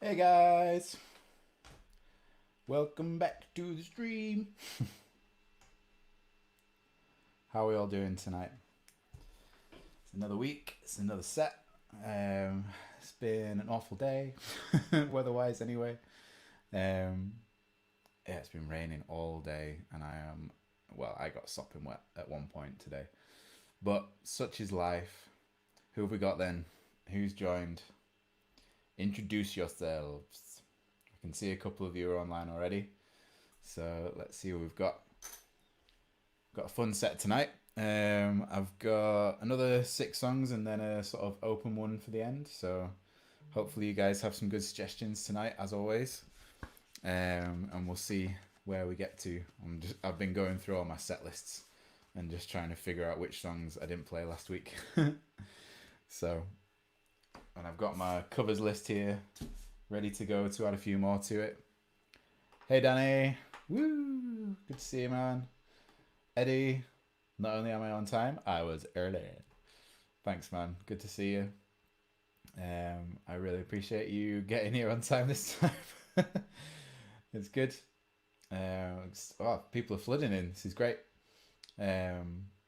Hey guys, welcome back to the stream. How are we all doing tonight? It's another week, it's another set. It's been an awful day, weather-wise anyway. Yeah, it's been raining all day, and I got sopping wet at one point today. But such is life. Who have we got then? Who's joined? Introduce yourselves. I can see a couple of you are online already. So let's see what we've got. Got a fun set tonight. I've got another 6 songs and then a sort of open one for the end. So hopefully you guys have some good suggestions tonight, as always. And we'll see where we get to. I've been going through all my set lists and just trying to figure out which songs I didn't play last week. So, and I've got my covers list here, ready to go to add a few more to it. Hey Danny, woo! Good to see you, man. Eddie, not only am I on time, I was early. Thanks, man. Good to see you. I really appreciate you getting here on time this time. It's good. People are flooding in. This is great.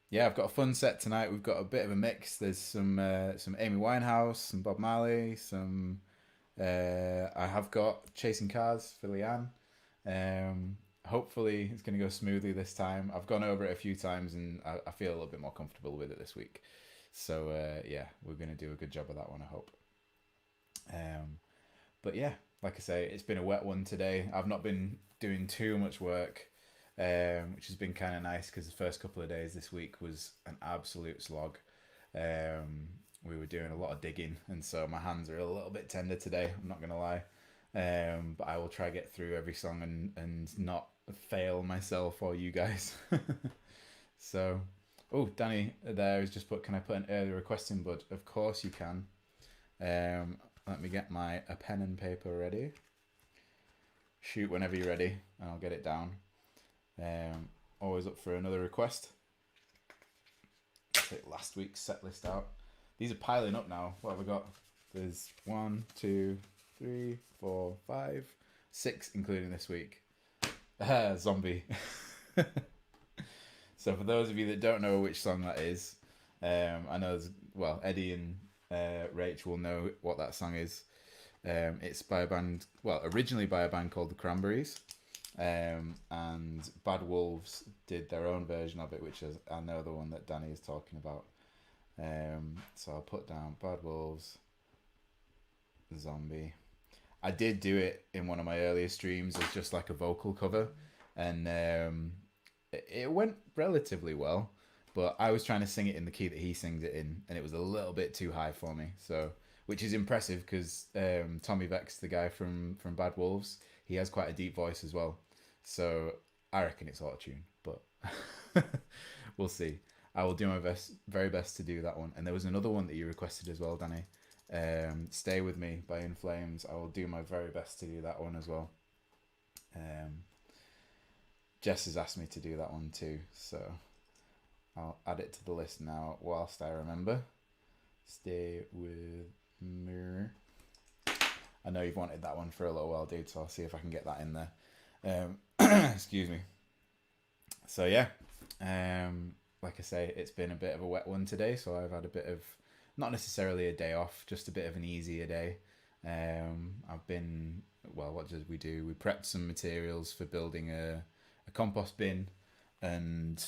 Yeah, I've got a fun set tonight. We've got a bit of a mix. There's some Amy Winehouse, some Bob Marley, some. I have got Chasing Cars for Leanne. Hopefully it's going to go smoothly this time. I've gone over it a few times and I feel a little bit more comfortable with it this week. So yeah, we're going to do a good job of that one, I hope. But yeah, like I say, it's been a wet one today. I've not been doing too much work, which has been kind of nice because the first couple of days this week was an absolute slog. We were doing a lot of digging, and so my hands are a little bit tender today. I'm not gonna lie, but I will try get through every song and not fail myself or you guys. So, oh, Danny there has just put, can I put an early request in, bud? Of course you can. Let me get a pen and paper ready. Shoot whenever you're ready, and I'll get it down. Always up for another request. Take last week's set list out. These are piling up now. What have we got? There's 1, 2, 3, 4, 5, 6, including this week. Zombie. So for those of you that don't know which song that is, I know Eddie and Rach will know what that song is. It's by a band, originally by a band called the Cranberries, and Bad Wolves did their own version of it, which is I know the one that Danny is talking about. So I'll put down Bad Wolves, Zombie. I did do it in one of my earlier streams as just like a vocal cover, and it went relatively well. But I was trying to sing it in the key that he sings it in, and it was a little bit too high for me. So, which is impressive because Tommy Vex, the guy from Bad Wolves, he has quite a deep voice as well. So I reckon it's auto-tune, but we'll see. I will do my very best to do that one. And there was another one that you requested as well, Danny. Stay With Me by In Flames. I will do my very best to do that one as well. Jess has asked me to do that one too, so I'll add it to the list now whilst I remember. Stay With Me. I know you've wanted that one for a little while, dude, so I'll see if I can get that in there. Excuse me. So yeah, like I say, it's been a bit of a wet one today, so I've had a bit of, not necessarily a day off, just a bit of an easier day. I've been, what did we do? We prepped some materials for building a compost bin, and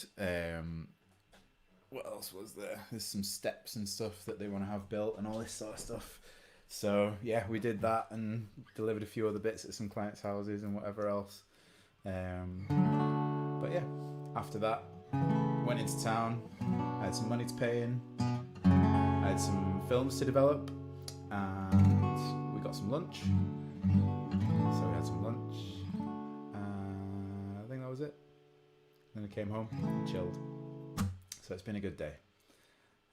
what else was there? There's some steps and stuff that they want to have built and all this sort of stuff. So yeah, we did that and delivered a few other bits at some clients' houses and whatever else. But yeah, after that, went into town. I had some money to pay in. I had some films to develop, and we got some lunch. So we had some lunch. I think that was it. Then I came home and chilled. So it's been a good day.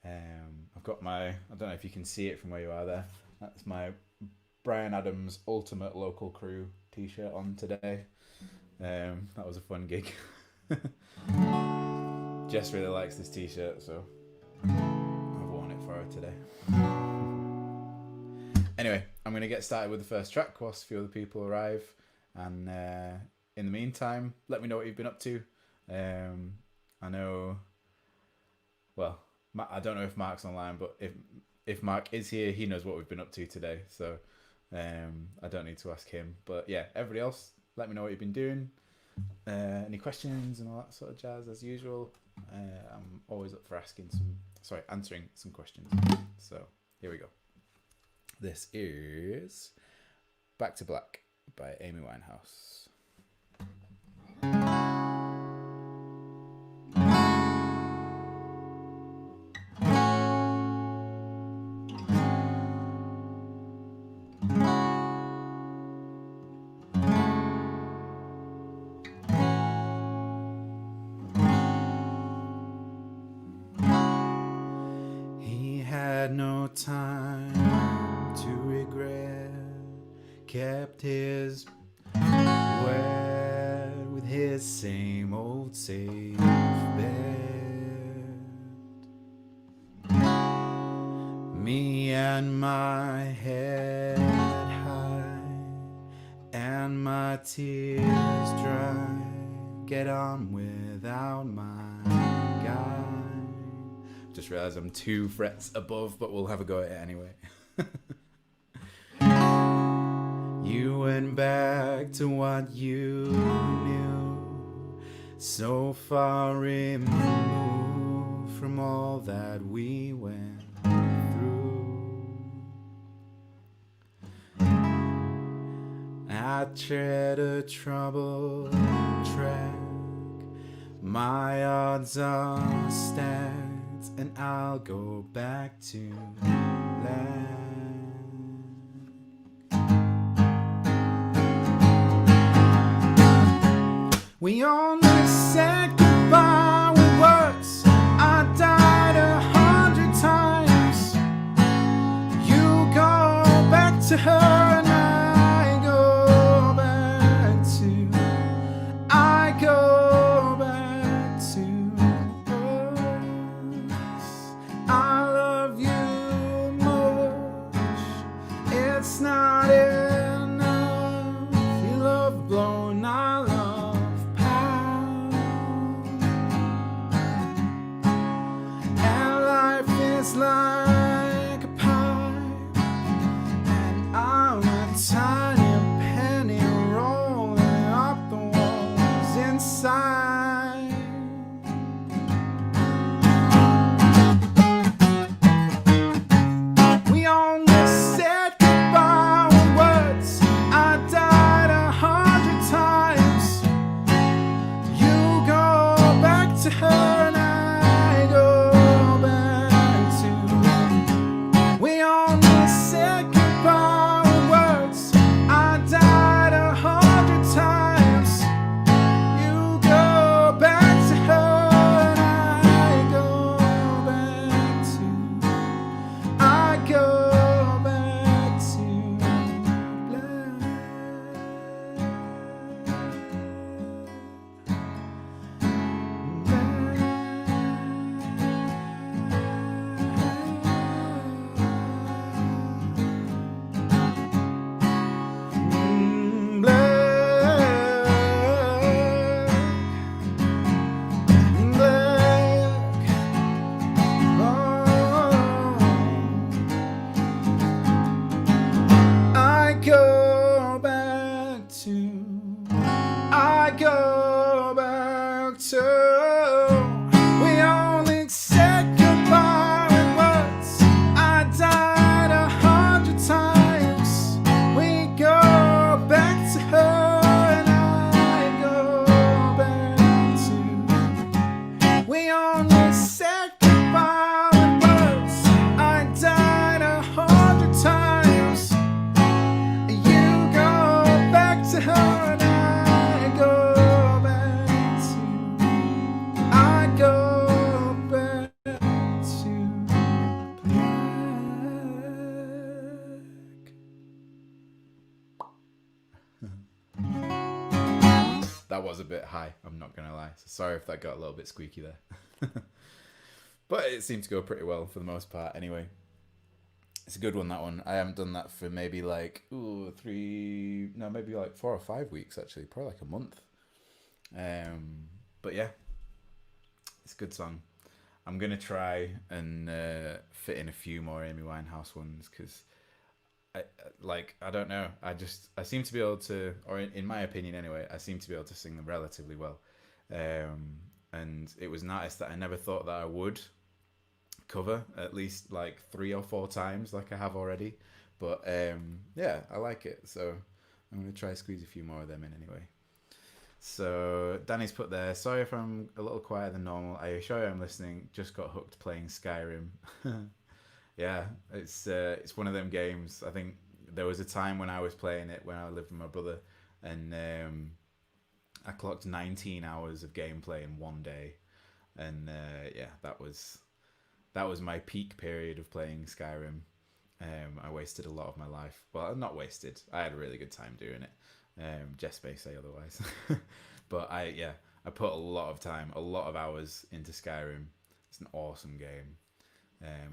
I've got I don't know if you can see it from where you are there. That's my Brian Adams Ultimate Local Crew t-shirt on today. That was a fun gig. Jess really likes this t-shirt, so I've worn it for her today. Anyway, I'm going to get started with the first track whilst a few other people arrive. And in the meantime, let me know what you've been up to. I know, well, I don't know if Mark's online, but if Mark is here, he knows what we've been up to today. So I don't need to ask him. But yeah, everybody else, let me know what you've been doing. Any questions and all that sort of jazz as usual. I'm always up for answering some questions. So here we go. This is Back to Black by Amy Winehouse. He had no time to regret, kept his word with his same old safe bet. Me and my head high and my tears dry, get on without my guy. Just realised I'm 2 frets above, but we'll have a go at it anyway. You went back to what you knew, so far removed from all that we went through. I tread a troubled track, my odds are stacked, and I'll go back to black. We only said goodbye with words. I died 100 times. You go back to her and I go back to us. I love you much. It's not enough. You love blowing, I love. Like a pipe, and I'm a tiny penny rolling up the walls inside. We only said goodbye with words. I died 100 times. You go back to her. That was a bit high, I'm not going to lie. So sorry if that got a little bit squeaky there. But it seemed to go pretty well for the most part anyway. It's a good one, that one. I haven't done that for maybe like maybe like 4 or 5 weeks actually, probably like a month. But yeah, it's a good song. I'm gonna try and fit in a few more Amy Winehouse ones because I don't know. I seem to be able to, or in my opinion anyway, I seem to be able to sing them relatively well. And it was an artist that I never thought that I would cover at least like 3 or 4 times, like I have already. But yeah, I like it, so I'm gonna try squeeze a few more of them in anyway. So Danny's put there, sorry if I'm a little quieter than normal. I assure you I'm listening. Just got hooked playing Skyrim. Yeah, it's one of them games. I think there was a time when I was playing it when I lived with my brother, and I clocked 19 hours of gameplay in one day, and yeah, that was my peak period of playing Skyrim. I wasted a lot of my life. Well, not wasted. I had a really good time doing it. Jess may say otherwise, but I put a lot of time, a lot of hours into Skyrim. It's an awesome game.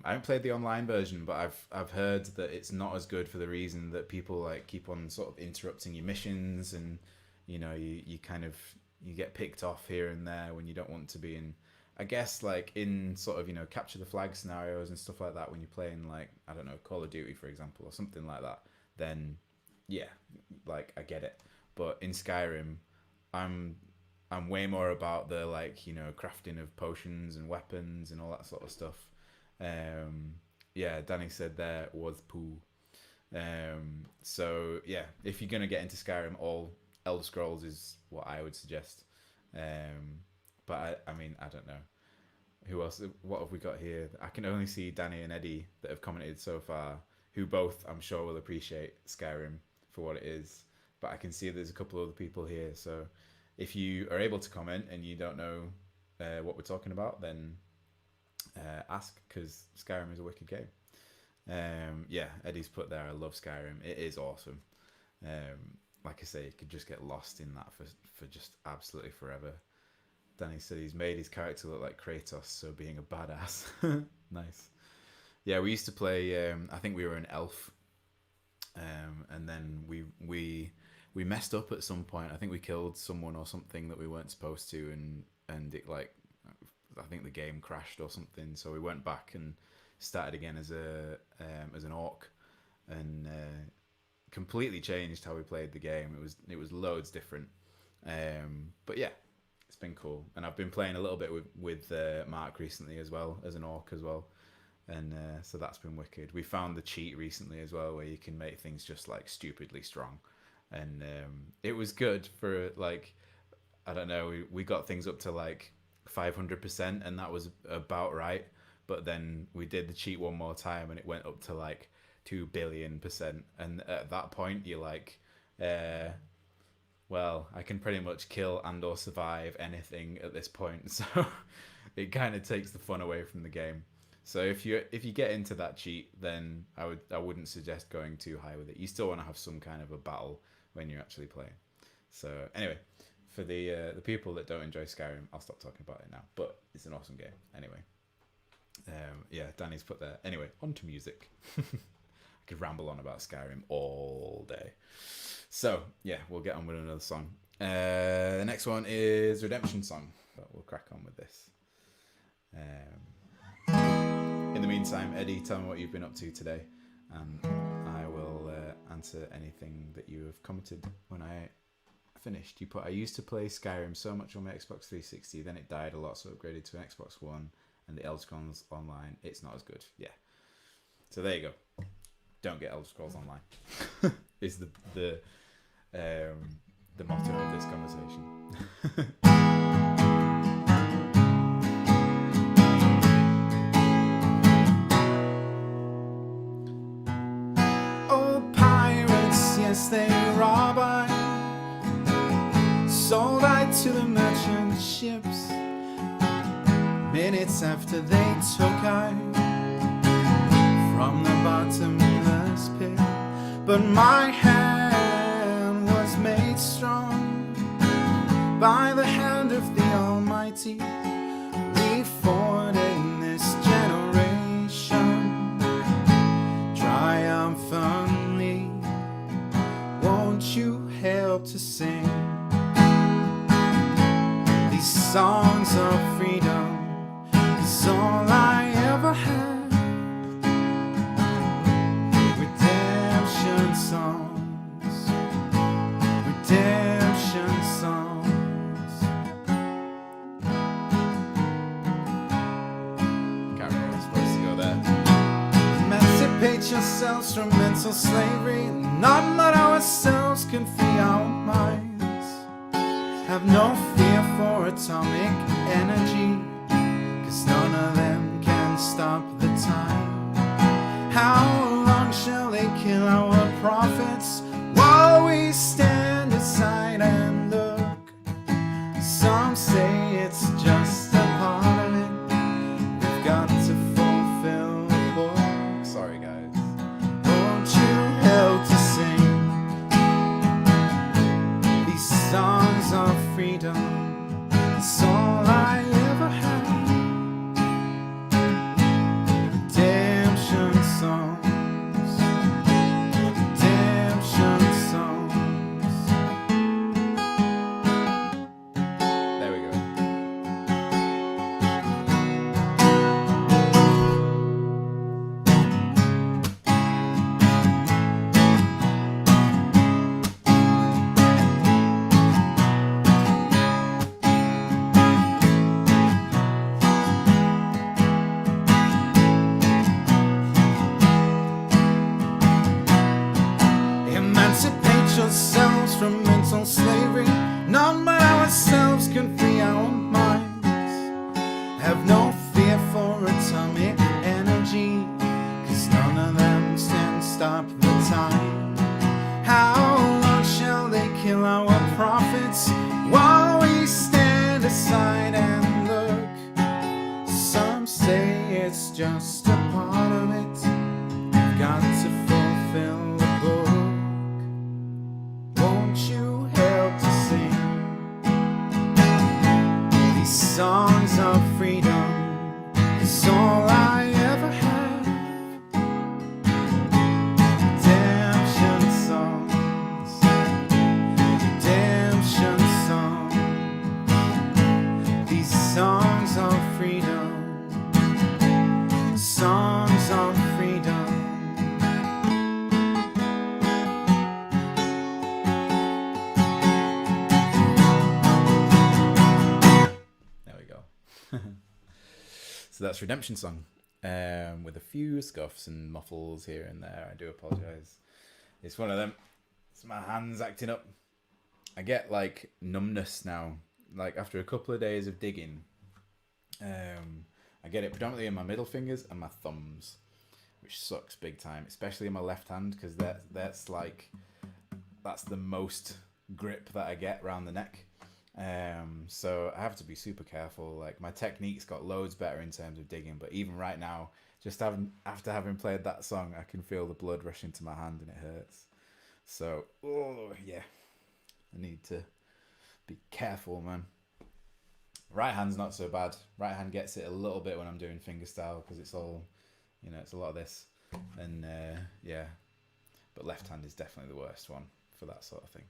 I haven't played the online version, but I've heard that it's not as good for the reason that people like keep on sort of interrupting your missions, and you kind of you get picked off here and there when you don't want to be in. I guess like in sort of capture the flag scenarios and stuff like that, when you're playing like, I don't know, Call of Duty for example or something like that, then yeah, like I get it. But in Skyrim, I'm way more about the like crafting of potions and weapons and all that sort of stuff. Yeah, Danny said there was poo. So yeah, if you're gonna get into Skyrim, all Elder Scrolls is what I would suggest. But I mean, I don't know. Who else? What have we got here? I can only see Danny and Eddie that have commented so far, who both I'm sure will appreciate Skyrim for what it is. But I can see there's a couple of other people here. So if you are able to comment and you don't know what we're talking about, then ask, because Skyrim is a wicked game. Yeah, Eddie's put there, I love Skyrim. It is awesome. Like I say, you could just get lost in that for just absolutely forever. Danny said he's made his character look like Kratos, so being a badass. Nice. Yeah, we used to play. I think we were an elf, and then we messed up at some point. I think we killed someone or something that we weren't supposed to, and it like I think the game crashed or something. So we went back and started again as an orc, and completely changed how we played the game. It was loads different. But yeah, it's been cool, and I've been playing a little bit with Mark recently as well, as an orc as well, and so that's been wicked. We found the cheat recently as well where you can make things just like stupidly strong, and it was good for like, I don't know, we got things up to like 500%, and that was about right. But then we did the cheat one more time and it went up to like 2 billion%, and at that point you're like, well, I can pretty much kill and or survive anything at this point. So it kind of takes the fun away from the game. So if you get into that cheat, then I wouldn't suggest going too high with it. You still want to have some kind of a battle when you're actually playing. So anyway, for the people that don't enjoy Skyrim, I'll stop talking about it now. But it's an awesome game anyway. Yeah, Danny's put there. Anyway, on to music. I could ramble on about Skyrim all day. So, yeah, we'll get on with another song. The next one is Redemption Song, but we'll crack on with this. In the meantime, Eddie, tell me what you've been up to today, and I will answer anything that you have commented when I finished. You put, I used to play Skyrim so much on my Xbox 360, then it died a lot, so upgraded to an Xbox One, and the Elder Scrolls Online, it's not as good. Yeah. So there you go. Don't get Elder Scrolls Online. Is the motto of this conversation. Oh, pirates, yes, they rob I. Sold I to the merchant ships. Minutes after they took I from the bottomless pit. But my hand was made strong by the hand of the Almighty. We fought in this generation, won't you help to sing these songs of freedom? 'Cause all I ever had, redemption songs, redemption songs. Can't remember what's supposed to go there. Emancipate yourselves from mental slavery, not let ourselves can free our minds. Have no fear for atomic energy, 'cause none of them can stop the time. How long shall they kill our prophets while we stand aside and look? Some say it's just a part of it. We've got to fulfill the book. Sorry, guys. Won't you help to sing these songs of freedom? It's all I ever had. Redemption songs, redemption songs. There we go. Emancipate yourselves from mental slavery, none but ourselves can free our minds. Have no fear for atomic energy, 'cause none of them can stop the time. How long shall they kill our prophets while we stand aside and look? Some say it's just a part of it. We've got to fulfill the book. Won't you help to sing these songs of freedom? It's all I ever have. Redemption songs, redemption songs. These songs of freedom, songs of freedom. There we go. So that's Redemption Song, with a few scuffs and muffles here and there. I do apologise. It's one of them. It's my hands acting up. I get like numbness now. Like after a couple of days of digging, I get it predominantly in my middle fingers and my thumbs, which sucks big time, especially in my left hand, because that's the most grip that I get around the neck. So I have to be super careful. Like my technique's got loads better in terms of digging, but even right now, just after having played that song, I can feel the blood rush into my hand and it hurts. So, oh yeah, I need to be careful, man. Right hand's not so bad. Right hand gets it a little bit when I'm doing fingerstyle, because it's all, it's a lot of this, and yeah. But left hand is definitely the worst one for that sort of thing.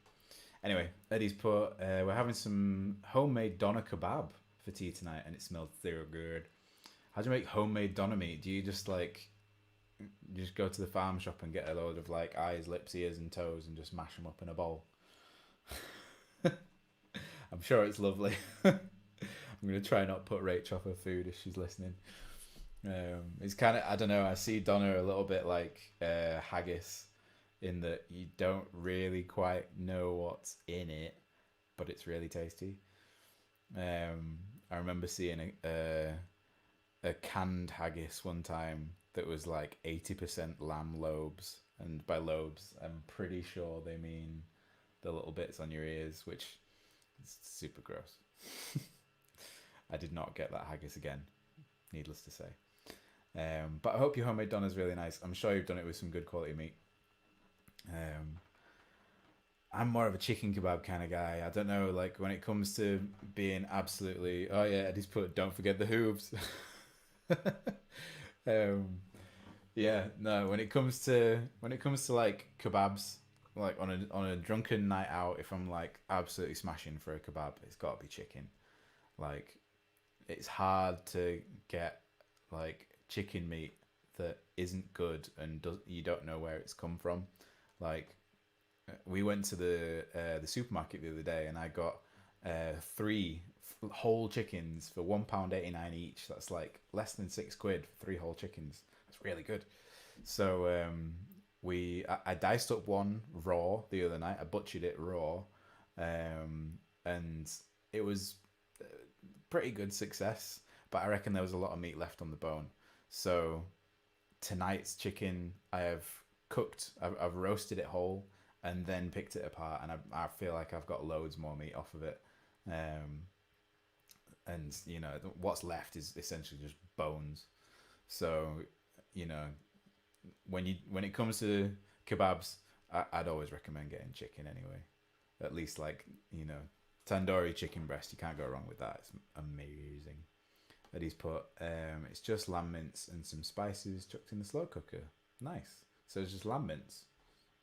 Anyway, Eddie's put, we're having some homemade doner kebab for tea tonight, and it smelled so good. How do you make homemade doner meat? Do you just go to the farm shop and get a load of like eyes, lips, ears, and toes, and just mash them up in a bowl? I'm sure it's lovely. I'm gonna try not put Rach off her food if she's listening. It's kind of, I don't know. I see doner a little bit like haggis, in that you don't really quite know what's in it, but it's really tasty. I remember seeing a canned haggis one time that was like 80% lamb lobes, and by lobes I'm pretty sure they mean the little bits on your ears, which is super gross. I did not get that haggis again, needless to say. But I hope your homemade doner is really nice. I'm sure you've done it with some good quality meat. I'm more of a chicken kebab kind of guy. I don't know, like when it comes to being absolutely, oh yeah, Eddie's put, don't forget the hooves. Yeah, no, when it comes to like kebabs, like on a drunken night out, if I'm like absolutely smashing for a kebab, it's got to be chicken. Like, it's hard to get like chicken meat that isn't good and you don't know where it's come from. Like, we went to the supermarket the other day and I got three whole chickens for £1.89 each. That's like less than £6 for three whole chickens. That's really good. So I diced up one raw the other night. I butchered it raw, and it was pretty good success. But I reckon there was a lot of meat left on the bone. So tonight's chicken, I've roasted it whole and then picked it apart, and I feel like I've got loads more meat off of it. And you know what's left is essentially just bones. So you know when it comes to kebabs, I'd always recommend getting chicken anyway. At least like tandoori chicken breast, you can't go wrong with that. It's amazing. That he's put it's just lamb mince and some spices chucked in the slow cooker. Nice. So it's just lamb mince.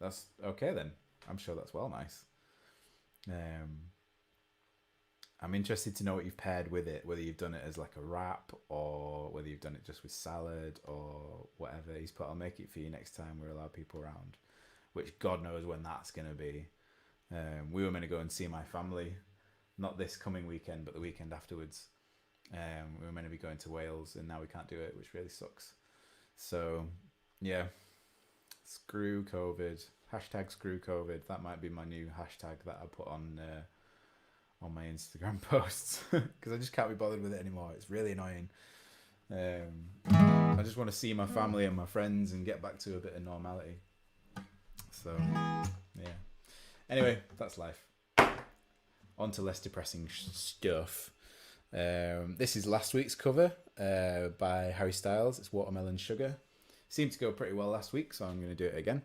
That's okay then. I'm sure that's well nice. I'm interested to know what you've paired with it, whether you've done it as like a wrap or whether you've done it just with salad or whatever. He's put, I'll make it for you next time we're allowed people around, which God knows when that's going to be. We were meant to go and see my family, not this coming weekend, but the weekend afterwards. We were meant to be going to Wales and now we can't do it, which really sucks. So, yeah, screw COVID. Hashtag screw COVID. That might be my new hashtag that I put on my Instagram posts because I just can't be bothered with it anymore. It's really annoying. I just want to see my family and my friends and get back to a bit of normality. So, yeah. Anyway, that's life. On to less depressing stuff. This is last week's cover by Harry Styles. It's Watermelon Sugar. Seemed to go pretty well last week, so I'm going to do it again.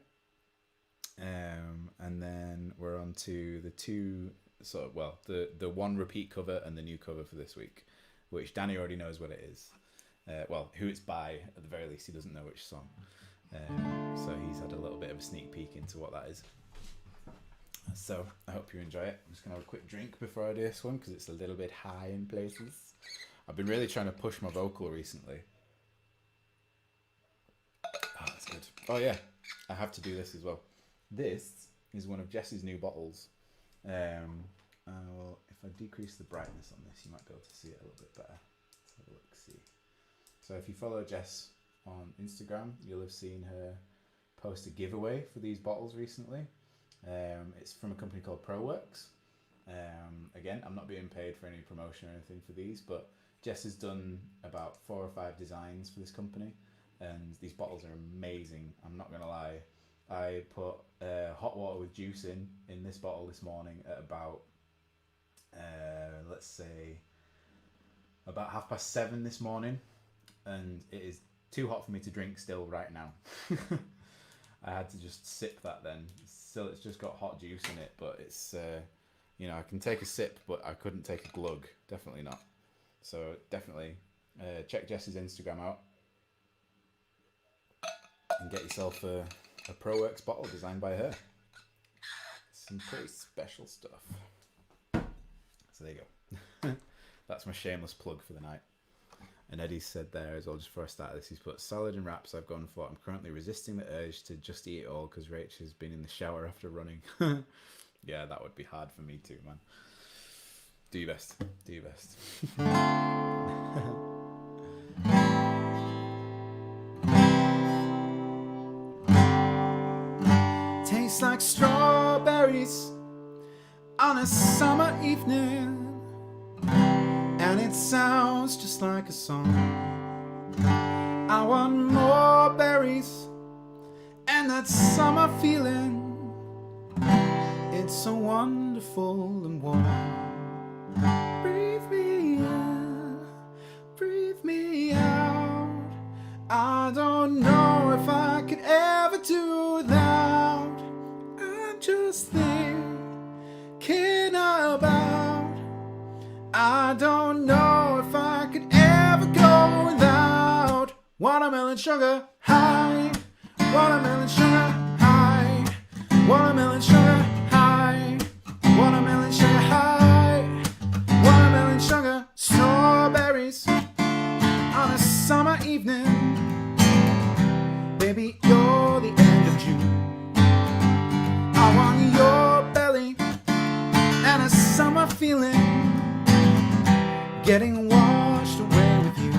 And then we're on to the one repeat cover and the new cover for this week, which Danny already knows what it is. Who it's by, at the very least. He doesn't know which song. So he's had a little bit of a sneak peek into what that is. So I hope you enjoy it. I'm just going to have a quick drink before I do this one because it's a little bit high in places. I've been really trying to push my vocal recently. Oh, that's good. Oh yeah, I have to do this as well. This is one of Jess's new bottles. If I decrease the brightness on this, you might be able to see it a little bit better. Let's have a look, see. So if you follow Jess on Instagram, you'll have seen her post a giveaway for these bottles recently. It's from a company called Prowse. Again, I'm not being paid for any promotion or anything for these, but Jess has done about 4 or 5 designs for this company, and these bottles are amazing. I'm not gonna lie. I put hot water with juice in this bottle this morning at about let's say about 7:30 this morning, and it is too hot for me to drink still right now. I had to just sip that then. Still, it's just got hot juice in it, but it's I can take a sip, but I couldn't take a glug. Definitely not. So definitely check Jess's Instagram out and get yourself a ProWorks bottle designed by her. Some pretty special stuff. So there you go. That's my shameless plug for the night. And Eddie said there as well, just before I started this, he's put salad and wraps I've gone for. I'm currently resisting the urge to just eat it all because Rach has been in the shower after running. Yeah, that would be hard for me too, man. Do your best. Do your best. Tastes like strawberries on a summer evening, and it sounds just like a song. I want more berries and that summer feeling. It's so wonderful and warm. Breathe me in, breathe me out. I don't know if I could ever do without. I'm just thinking about. I don't know if I could ever go without. Watermelon sugar high, watermelon sugar high, watermelon getting washed away with you.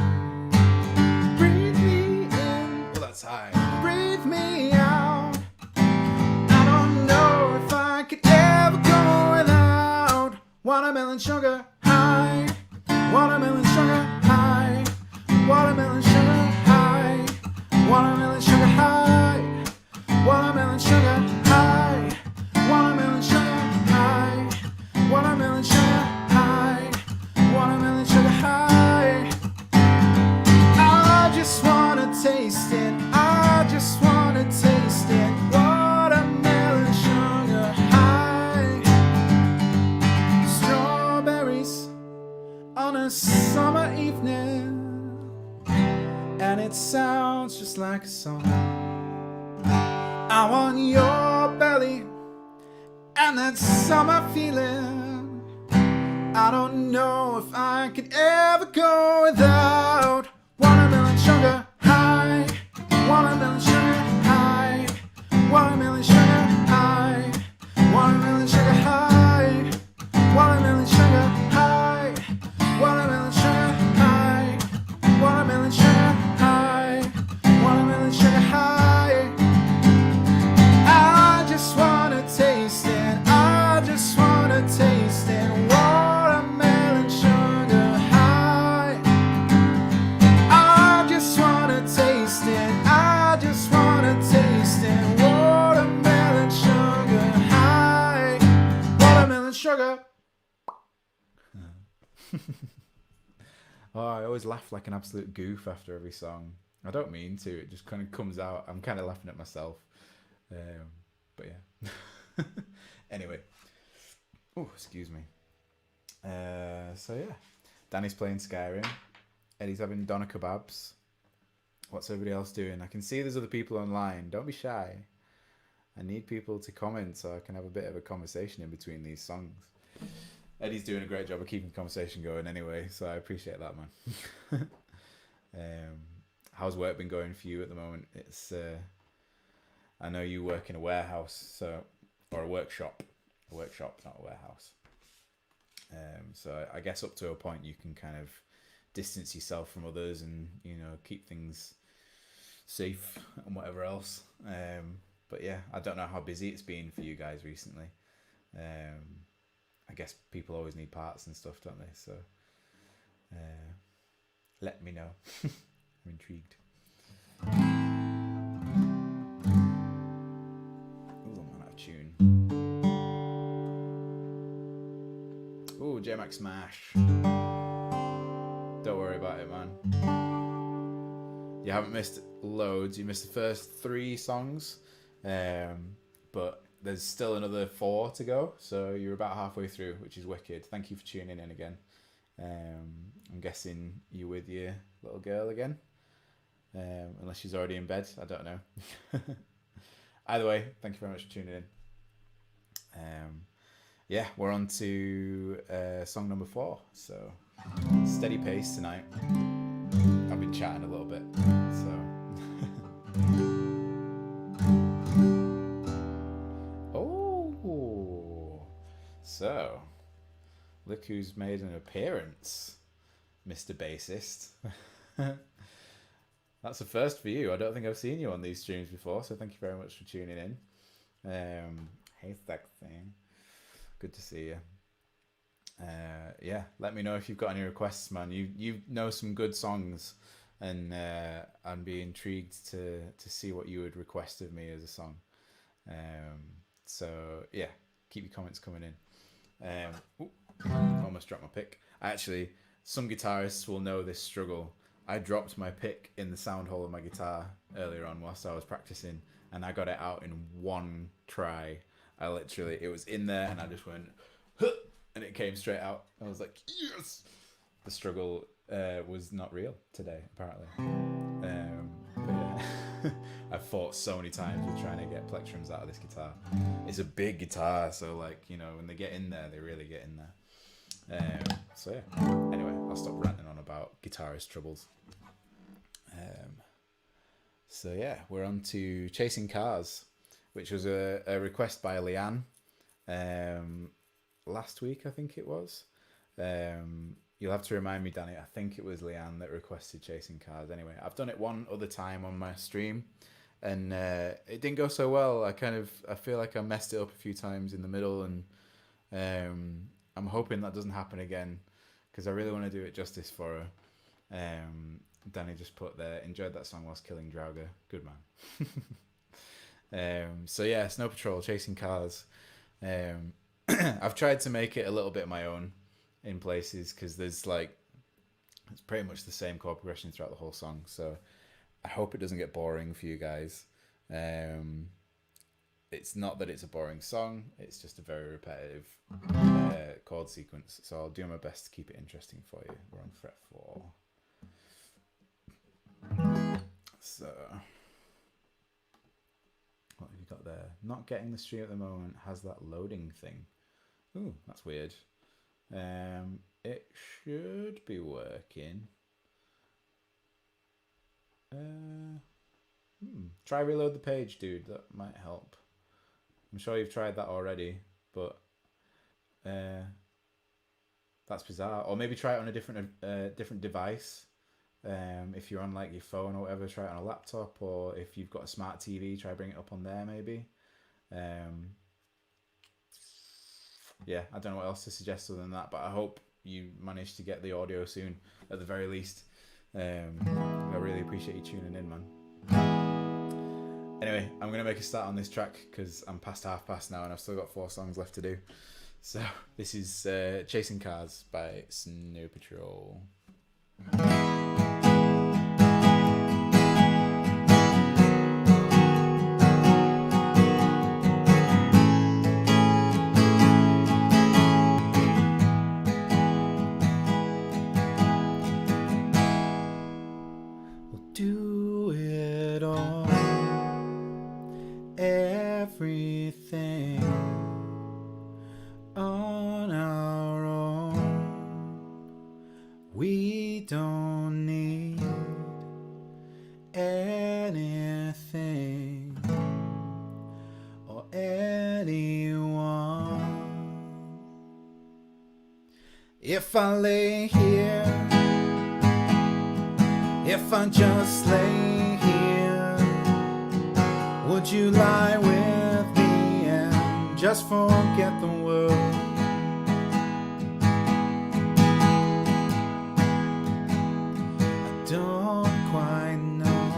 Breathe me in, Oh, that's high. breathe me out. I don't know if I could ever go without watermelon sugar high, watermelon sugar high, watermelon sugar high, watermelon sugar high, watermelon sugar high, watermelon sugar high, watermelon sugar high, watermelon sugar high. I just wanna taste it, I just wanna taste it. Watermelon sugar high. Strawberries on a summer evening, and it sounds just like a song. I want your belly and that summer feeling. I don't know if I could ever go without watermelon sugar high, watermelon sugar high, watermelon sugar high, watermelon sugar high, watermelon sugar high, watermelon sugar high, watermelon sugar high, watermelon sugar high. I just wanna taste it, I just wanna taste it. Watermelon sugar high. I just wanna taste it, I just wanna taste it. Watermelon sugar high, watermelon sugar. Oh, I always laugh like an absolute goof after every song. I don't mean to, it just kind of comes out. I'm kind of laughing at myself. But yeah. Anyway. Oh, excuse me. So yeah. Danny's playing Skyrim. Eddie's having doner kebabs. What's everybody else doing? I can see there's other people online. Don't be shy. I need people to comment so I can have a bit of a conversation in between these songs. Eddie's doing a great job of keeping the conversation going anyway, so I appreciate that, man. How's work been going for you at the moment? It's I know you work in a warehouse, or a workshop, not a warehouse. So I guess up to a point you can kind of distance yourself from others and, you know, keep things safe and whatever else. But yeah, I don't know how busy it's been for you guys recently. I guess people always need parts and stuff, don't they? So let me know. I'm intrigued. Ooh, I'm out of tune. Ooh, J-Max Smash. Don't worry about it, man. You haven't missed loads. You missed the first 3 songs. But there's still another 4 to go. So you're about halfway through, which is wicked. Thank you for tuning in again. I'm guessing you're with your little girl again. Unless she's already in bed. I don't know. Either way, thank you very much for tuning in. Yeah, we're on to song number 4. So steady pace tonight. I've been chatting a little bit. So So, look who's made an appearance, Mr. Bassist. That's a first for you. I don't think I've seen you on these streams before, so thank you very much for tuning in. Hey, sexy. Good to see you. Yeah, let me know if you've got any requests, man. You know some good songs, and I'd be intrigued to see what you would request of me as a song. So, yeah, keep your comments coming in. Almost dropped my pick. Actually, some guitarists will know this struggle. I dropped my pick in the sound hole of my guitar earlier on whilst I was practicing, and I got it out in one try. It was in there, and I just went, huh, and it came straight out. I was like, yes! The struggle was not real today, apparently. But yeah, I've fought so many times with trying to get plectrums out of this guitar. It's a big guitar, so like, you know, when they get in there, they really get in there. So yeah, anyway, I'll stop ranting on about guitarist troubles. So yeah, we're on to Chasing Cars, which was a request by Leanne last week, I think it was. You'll have to remind me, Danny. I think it was Leanne that requested Chasing Cars. Anyway, I've done it one other time on my stream, and it didn't go so well. I feel like I messed it up a few times in the middle, and I'm hoping that doesn't happen again, because I really want to do it justice for her. Danny just put there, enjoyed that song whilst killing Draugr. Good man. So yeah, Snow Patrol, Chasing Cars. I've tried to make it a little bit my own in places, because there's like, it's pretty much the same chord progression throughout the whole song, so I hope it doesn't get boring for you guys. It's not that it's a boring song, it's just a very repetitive chord sequence, so I'll do my best to keep it interesting for you. We're on fret 4. So what have you got there? Not getting the stream at the moment, has that loading thing. Ooh, that's weird. It should be working. Try reload the page, dude. That might help. I'm sure you've tried that already, but that's bizarre. Or maybe try it on a different device. If you're on like your phone or whatever, try it on a laptop, or if you've got a smart TV, try bring it up on there maybe. Yeah, I don't know what else to suggest other than that, but I hope you manage to get the audio soon, at the very least. I really appreciate you tuning in, man. Anyway, I'm going to make a start on this track, because I'm past past now and I've still got 4 songs left to do. So this is Chasing Cars by Snow Patrol. Do it all, everything on our own. We don't need anything or anyone. If I lay here, if I just lay here, would you lie with me and just forget the world? I don't quite know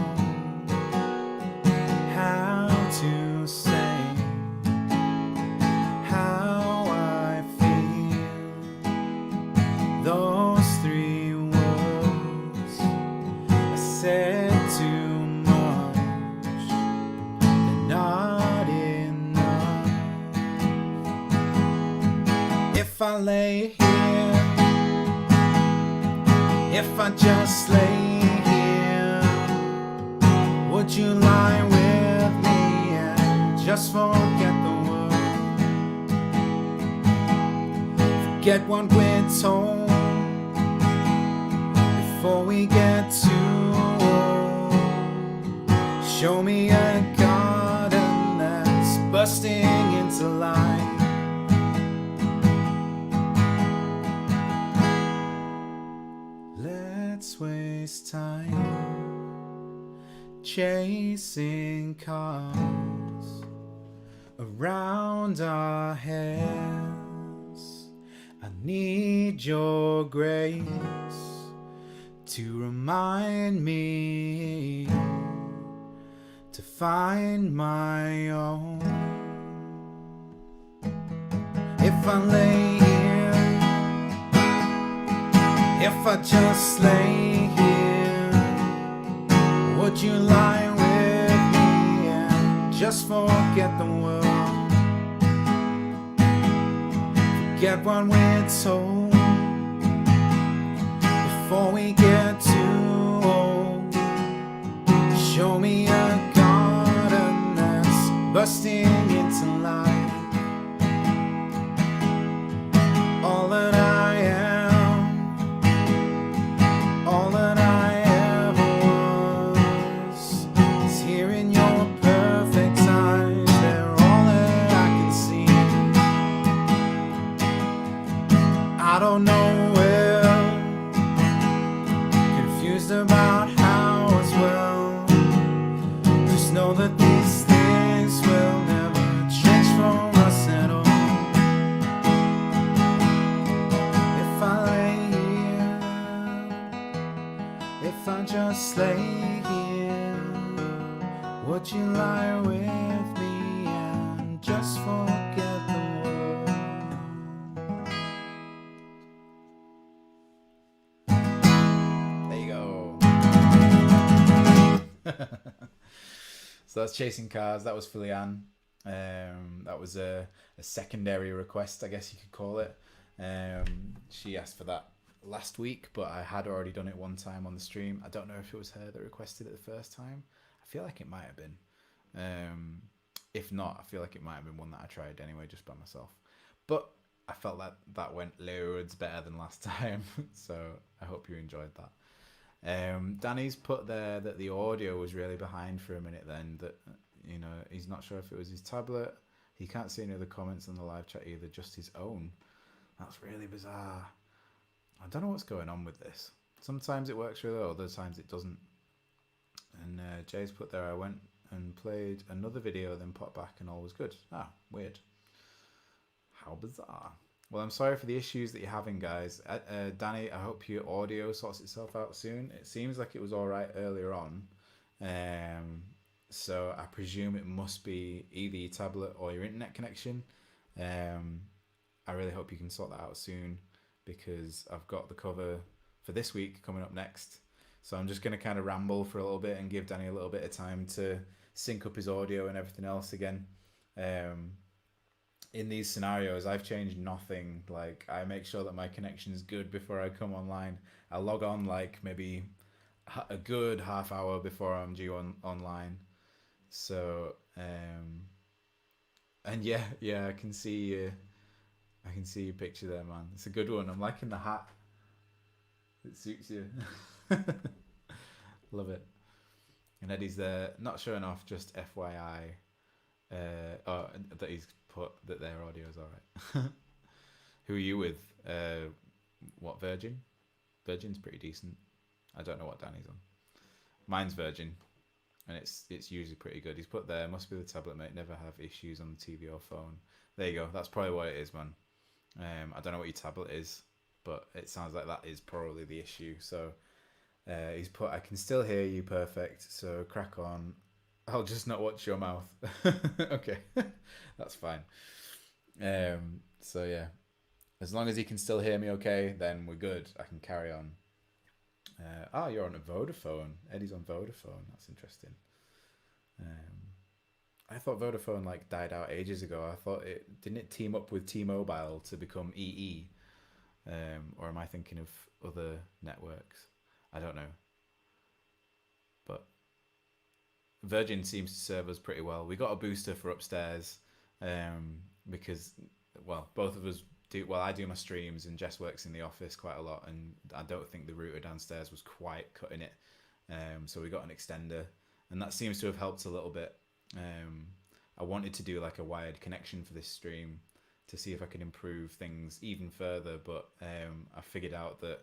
how to say how I feel. Those 3 words said too much, they're not enough. If I lay here, if I just lay here, would you lie with me and just forget the world? Forget what we're told before we get too old. Show me a garden that's bursting into life. Let's waste time chasing cars around our heads. I need your grace to remind me to find my own. If I lay here, if I just lay here, would you lie with me and just forget the world? Forget what we're told before we get too old. Show me a garden that's bursting into life. All that I am, all that I ever was, is here in your perfect eyes. They're all that I can see. I don't know where So that's Chasing Cars. That was Filian. That was a secondary request, I guess you could call it. She asked for that last week, but I had already done it one time on the stream. I don't know if it was her that requested it the first time. I feel like it might have been. If not, I feel like it might have been one that I tried anyway, just by myself. But I felt like that went loads better than last time, so I hope you enjoyed that. Danny's put there that the audio was really behind for a minute then, that, you know, he's not sure if it was his tablet. He can't see any other comments on the live chat either, just his own. That's really bizarre. I don't know what's going on with this. Sometimes it works really well, other times it doesn't. And Jay's put there, I went and played another video, then popped back and all was good. Ah, weird. How bizarre. Well, I'm sorry for the issues that you're having, guys. Danny, I hope your audio sorts itself out soon. It seems like it was all right earlier on. So I presume it must be either your tablet or your internet connection. I really hope you can sort that out soon, because I've got the cover for this week coming up next. So I'm just going to kind of ramble for a little bit and give Danny a little bit of time to sync up his audio and everything else again. In these scenarios, I've changed nothing. Like, I make sure that my connection is good before I come online. I log on like maybe a good half hour before I'm due online. So, and yeah, I can see your picture there, man. It's a good one. I'm liking the hat. It suits you. Love it. And Eddie's there, not showing off, just FYI. That he's put that their audio is alright. Who are you with? What, Virgin? Virgin's pretty decent. I don't know what Danny's on. Mine's Virgin, and it's usually pretty good. He's put there, must be the tablet, mate. Never have issues on the TV or phone. There you go. That's probably what it is, man. I don't know what your tablet is, but it sounds like that is probably the issue. So he's put, I can still hear you perfect, so crack on. I'll just not watch your mouth. Okay, that's fine. So yeah, as long as you can still hear me okay, then we're good. I can carry on. You're on a Vodafone. Eddie's on Vodafone. That's interesting. I thought Vodafone like died out ages ago. I thought didn't team up with T-Mobile to become EE, or am I thinking of other networks? I don't know. But Virgin seems to serve us pretty well. We got a booster for upstairs, because, well, both of us do. Well, I do my streams, and Jess works in the office quite a lot, and I don't think the router downstairs was quite cutting it. So we got an extender, and that seems to have helped a little bit. I wanted to do like a wired connection for this stream to see if I could improve things even further, but I figured out that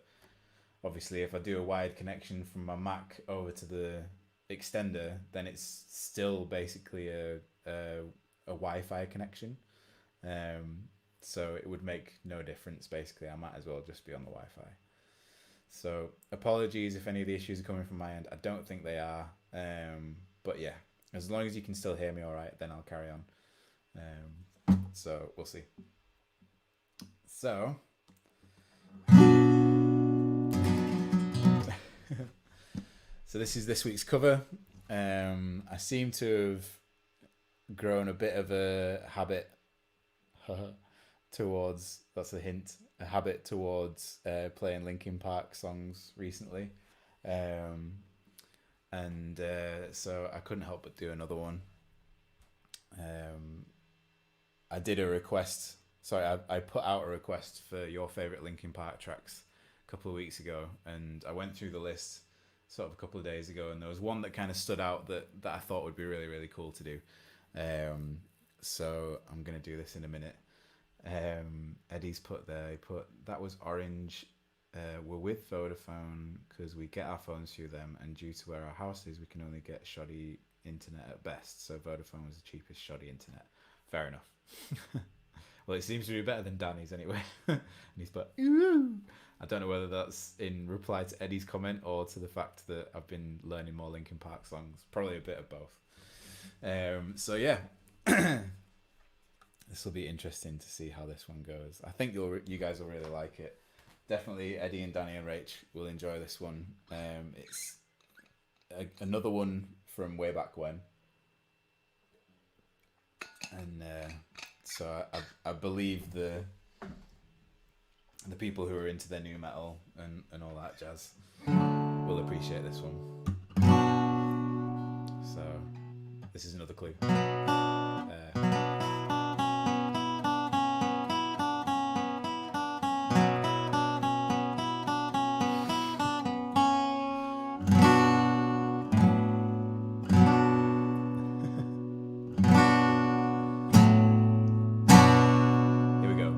obviously if I do a wired connection from my Mac over to the extender, then it's still basically a Wi-Fi connection. So it would make no difference. Basically, I might as well just be on the Wi-Fi. So apologies if any of the issues are coming from my end. I don't think they are. But yeah, as long as you can still hear me all right, then I'll carry on. So we'll see. So so this is this week's cover. I seem to have grown a bit of a habit towards, that's a hint, a habit towards playing Linkin Park songs recently. So I couldn't help but do another one. I did a request. Sorry, I put out a request for your favourite Linkin Park tracks a couple of weeks ago, and I went through the list sort of a couple of days ago, and there was one that kind of stood out that I thought would be really, really cool to do. So I'm going to do this in a minute. Eddie's put there, he put, that was Orange. We're with Vodafone because we get our phones through them, and due to where our house is, we can only get shoddy internet at best. So Vodafone was the cheapest shoddy internet. Fair enough. Well, it seems to be better than Danny's anyway. And he's put, ooh. I don't know whether that's in reply to Eddie's comment or to the fact that I've been learning more Linkin Park songs. Probably a bit of both. So yeah, this will be interesting to see how this one goes. I think you guys will really like it. Definitely Eddie and Danny and Rach will enjoy this one. It's another one from way back when. And so I believe the people who are into their new metal and all that jazz will appreciate this one. So this is another clue. Here we go.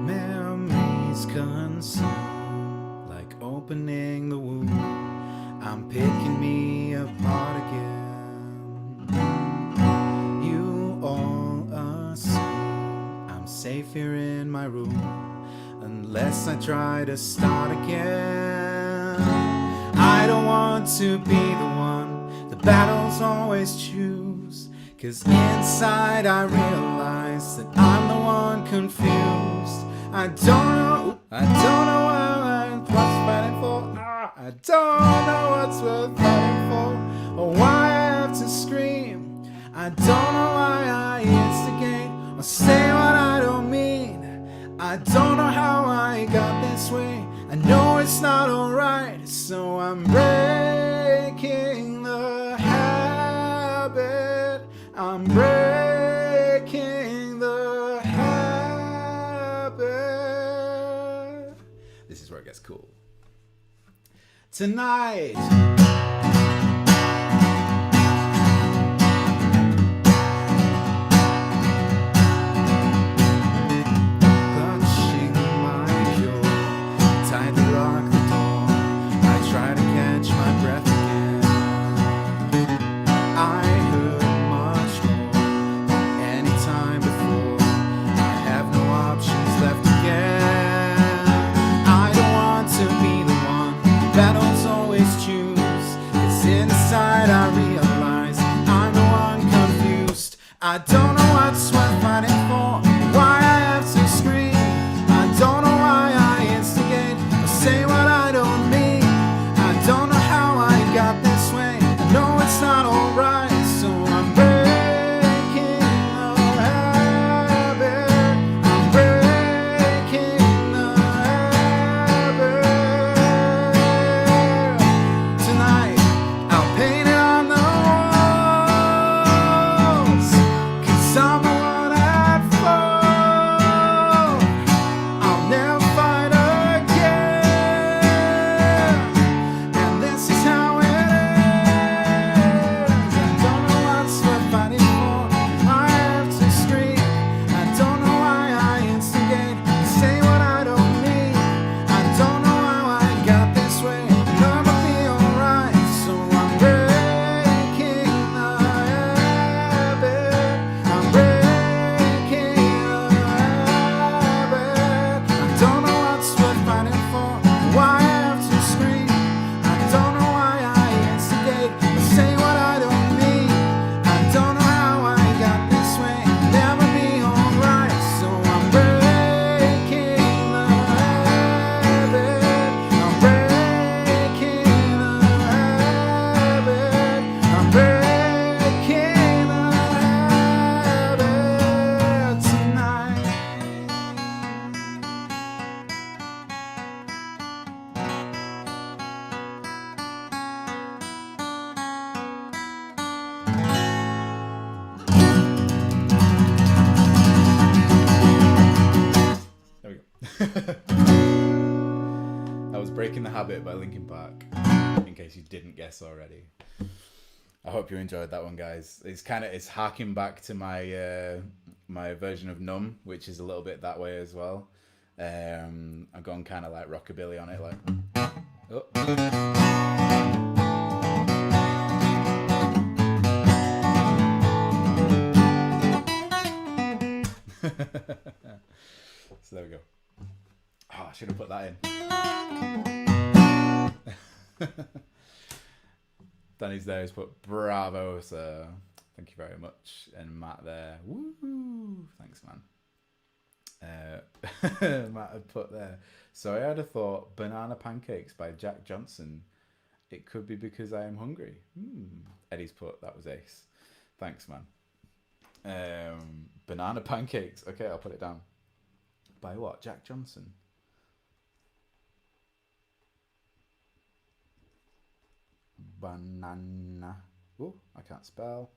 Memories consume like opening the womb. I'm picking me apart again. You all assume I'm safe here in my room unless I try to start again. I don't want to be the one the battles always choose, 'cause inside I realize that I'm the one confused. I don't know what's fighting for. I don't know what's worth fighting for, or why I have to scream. I don't know why I instigate or say what I don't mean. I don't know how I got this way. I know it's not alright, so I'm breaking the habit. I'm breaking the habit. This is where it gets cool. Tonight, clutching my jaw, tied to lock the door. I try to catch my breath again. I heard much more than any time before. I have no options left again. I don't want to be the one battles always choose. It's inside I realize I'm the one confused. I don't know what's worth fighting for, why I have to scream. I don't know why I instigate or say what I don't mean. I don't know how I got this way. I know it's not alright, so I'm breaking the habit. I'm breaking the habit. Tonight, I'll paint it on the walls, 'cause I'm the one at fault. I'll never fight again, and this is how it ends. I don't know what's worth fighting for, I have to scream. I don't know why I instigate, say what I don't mean. I don't know how I got this way, never be alright, so I'm breaking the habit. I'm breaking the habit. I don't know what's worth fighting for, why I have to scream. I don't know why I instigate, say what I don't mean. I don't know how I got this way, never be alright, so I'm breaking the habit. I'm breaking the habit. I'm breaking the habit tonight. There we go. That was Breaking the Habit by Linkin Park, in case you didn't guess already. I hope you enjoyed that one, guys. It's harking back to my my version of Numb, which is a little bit that way as well. I've gone kind of like rockabilly on it, like. Oh. So there we go. Oh, I should have put that in. Danny's there has put bravo, so thank you very much. And Matt there, woo, thanks, man. Matt had put there, so I had a thought, banana pancakes by Jack Johnson. It could be because I am hungry. Eddie's put, that was ace. Thanks, man. Banana pancakes. Okay, I'll put it down. By what? Jack Johnson. Banana. Oh, I can't spell.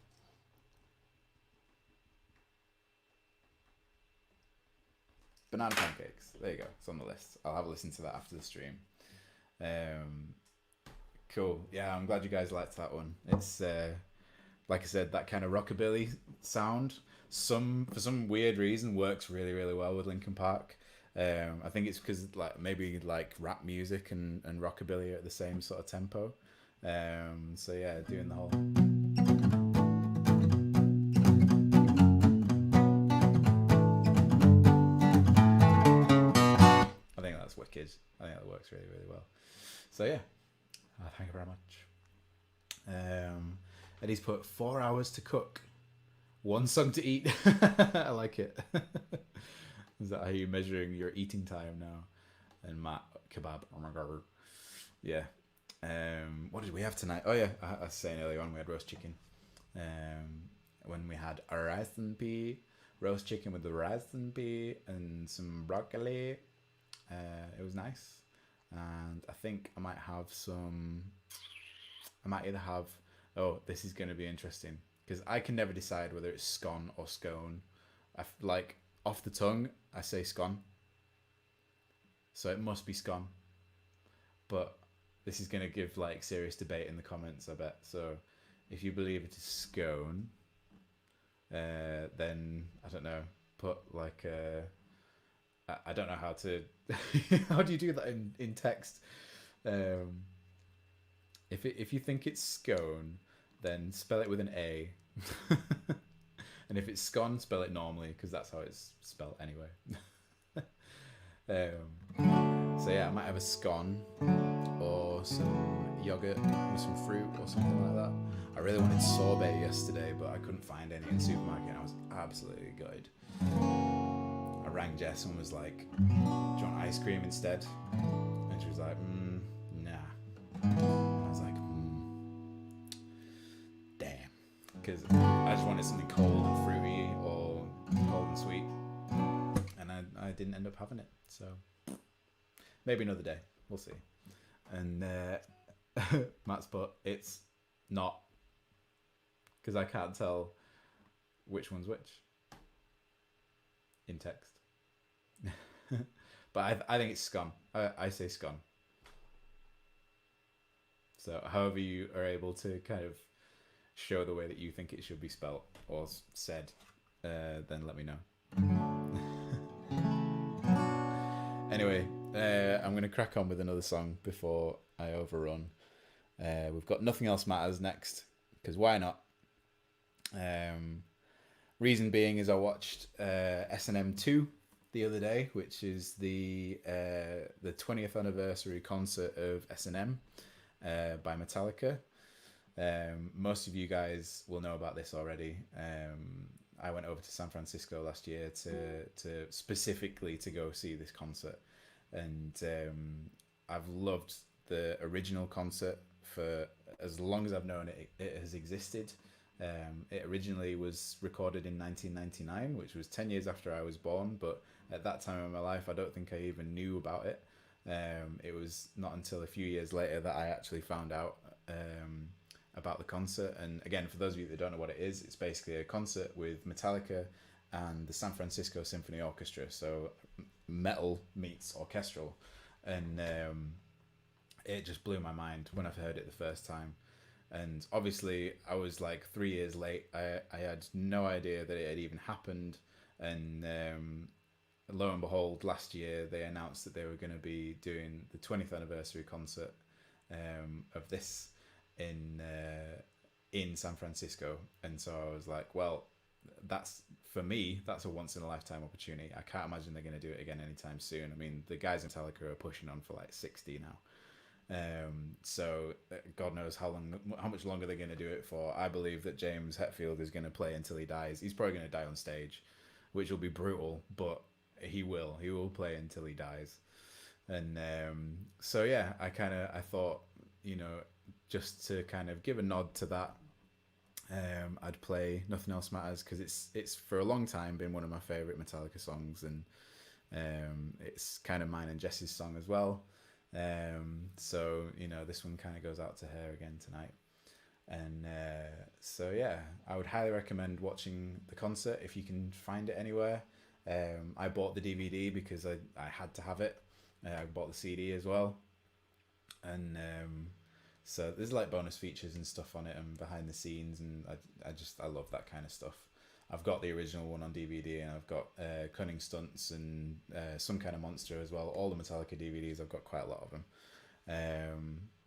Banana pancakes. There you go. It's on the list. I'll have a listen to that after the stream. Um, cool. Yeah, I'm glad you guys liked that one. It's like I said, that kind of rockabilly sound. Some for some weird reason works really really well with Linkin Park. I think it's because like maybe like rap music and rockabilly are at the same sort of tempo. So yeah, doing the whole. I think that's wicked. I think that works really really well. So yeah, thank you very much. Eddie's put 4 hours to cook, one song to eat. I like it. Is that how you're measuring your eating time now? And Matt, kebab. Oh my god. Yeah. What did we have tonight? Oh yeah, I was saying earlier on we had roast chicken. When we had a rice and pea, roast chicken with the rice and pea and some broccoli. It was nice, and I think I might have some. I might either have. Oh, this is going to be interesting because I can never decide whether it's scone or scone. Like off the tongue, I say scone, so it must be scone. But this is going to give like serious debate in the comments, I bet. So if you believe it is scone, then I don't know. Put like I don't know how to. How do you do that in text? If you think it's scone, then spell it with an A. And if it's scone, spell it normally because that's how it's spelled anyway. So yeah, I might have a scone or some yogurt with some fruit or something like that. I really wanted sorbet yesterday, but I couldn't find any in the supermarket and I was absolutely gutted. I rang Jess and was like, do you want ice cream instead? And she was like, nah. And I was like, damn. Because I just wanted something cold and fruity or cold and sweet. And I didn't end up having it. So maybe another day. We'll see. And Matt's put, it's not. Because I can't tell which one's which in text. But I think it's scone. I say scone. So however you are able to kind of show the way that you think it should be spelt or said, then let me know. Anyway, I'm going to crack on with another song before I overrun. We've got Nothing Else Matters next, because why not? Reason being is I watched S&M 2 the other day, which is the 20th anniversary concert of S&M by Metallica. Most of you guys will know about this already. I went over to San Francisco last year to specifically to go see this concert, and I've loved the original concert for as long as I've known it. It has existed. It originally was recorded in 1999, which was 10 years after I was born, but at that time in my life I don't think I even knew about it. It was not until a few years later that I actually found out about the concert. And again, for those of you that don't know what it is, it's basically a concert with Metallica and the San Francisco Symphony Orchestra, so metal meets orchestral. And it just blew my mind when I heard it the first time. And obviously I was like 3 years late. I had no idea that it had even happened. And lo and behold, last year they announced that they were going to be doing the 20th anniversary concert of this in San Francisco. And so I was like, well, that's, for me, that's a once in a lifetime opportunity. I can't imagine they're going to do it again anytime soon. I mean, the guys in Metallica are pushing on for like 60 now. So God knows how much longer they're going to do it for. I believe that James Hetfield is going to play until he dies. He's probably going to die on stage, which will be brutal, but he will play until he dies. And so yeah, I thought, you know, just to kind of give a nod to that, I'd play Nothing Else Matters because it's for a long time been one of my favorite Metallica songs, and it's kind of mine and Jess's song as well. So this one kind of goes out to her again tonight. And so yeah, I would highly recommend watching the concert if you can find it anywhere. I bought the DVD because I had to have it. I bought the CD as well, and so there's like bonus features and stuff on it and behind the scenes, and I love that kind of stuff. I've got the original one on DVD, and I've got Cunning Stunts and Some Kind of Monster as well. All the Metallica DVDs, I've got quite a lot of them.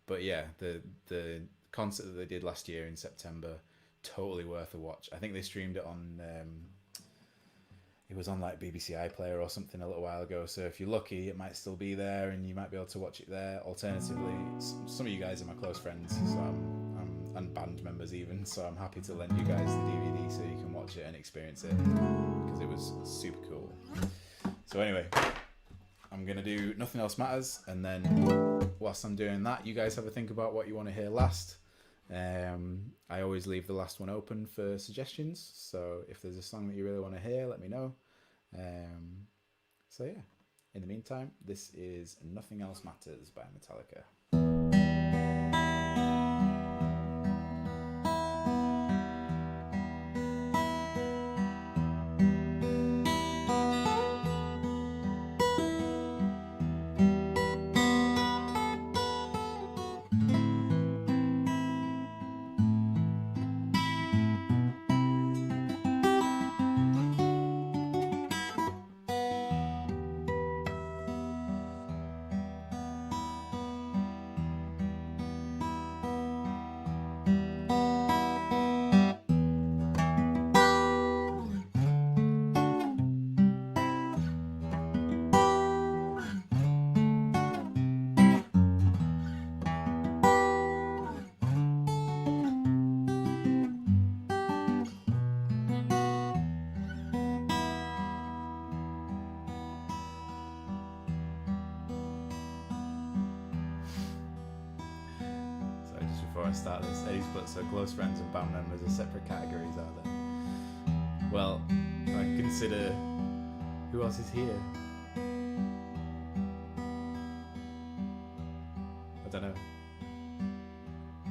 But yeah, the concert that they did last year in September, totally worth a watch. I think they streamed it on it was on like BBC iPlayer or something a little while ago, so if you're lucky it might still be there and you might be able to watch it there. Alternatively, some of you guys are my close friends, so I'm and band members even, so I'm happy to lend you guys the DVD so you can watch it and experience it, because it was super cool. So anyway, I'm gonna do Nothing Else Matters, and then whilst I'm doing that, you guys have a think about what you want to hear last. I always leave the last one open for suggestions, so if there's a song that you really want to hear, let me know. So yeah, in the meantime, this is Nothing Else Matters by Metallica. Before I start this, Eddie's put, so close friends and band members are separate categories, are they? Well, I consider, who else is here? I don't know.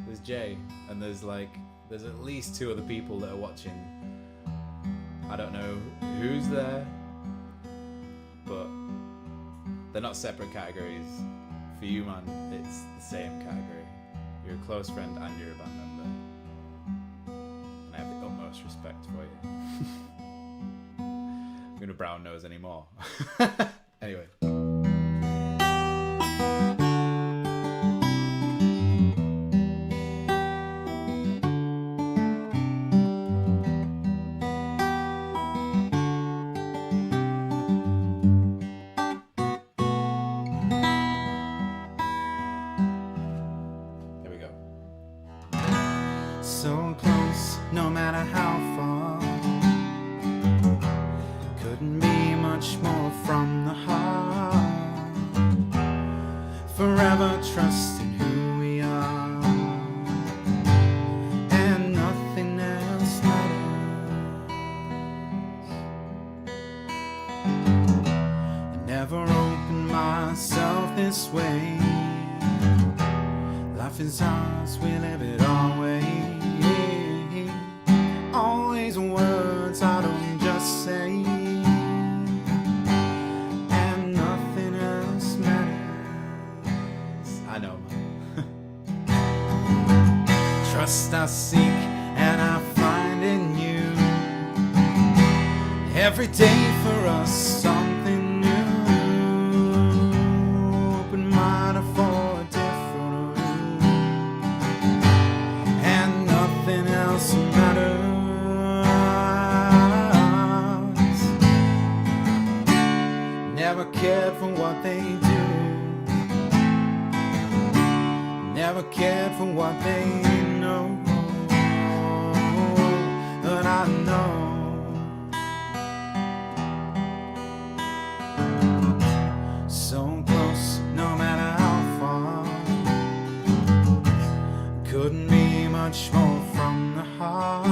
There's Jay, and there's at least 2 other people that are watching. I don't know who's there, but they're not separate categories. For you, man, it's the same category. You're a close friend and you're a band member, and I have the utmost respect for you. I'm gonna brown nose anymore. Anyway. So close, no matter how far. Couldn't be much more from the heart. Forever trusting who we are, and nothing else matters. I never opened myself this way. Life is ours, we live it our way. Always words I don't just say, and nothing else matters. I know, Trust I seek and I find in you. Every day for us something new. Open-minded for a different route, and nothing else matters. Never cared for what they do. Never cared for what they know. But I know so close, no matter how far. Couldn't be much more from the heart.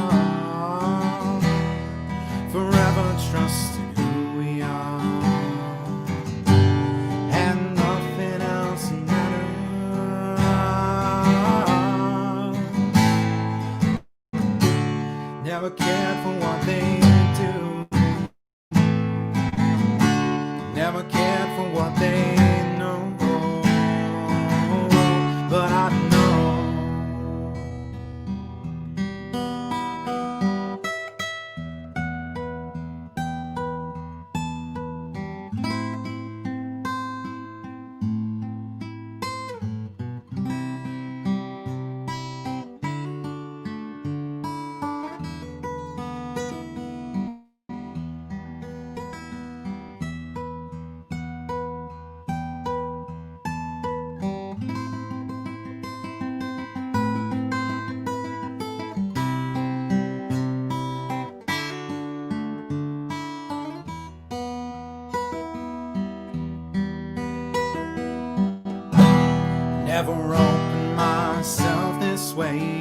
ever open myself this way.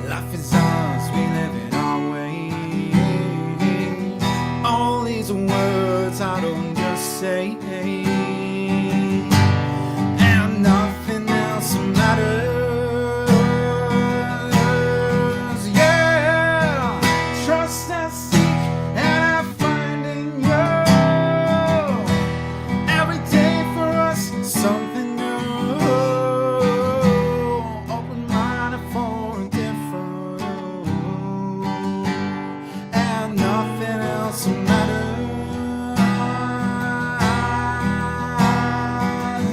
Life is ours, we live it our way. All these words I don't just say, and nothing else matters. Yeah, trust and seek, and I find in you. Every day for us, something new. Open-minded for a different, and nothing else matters.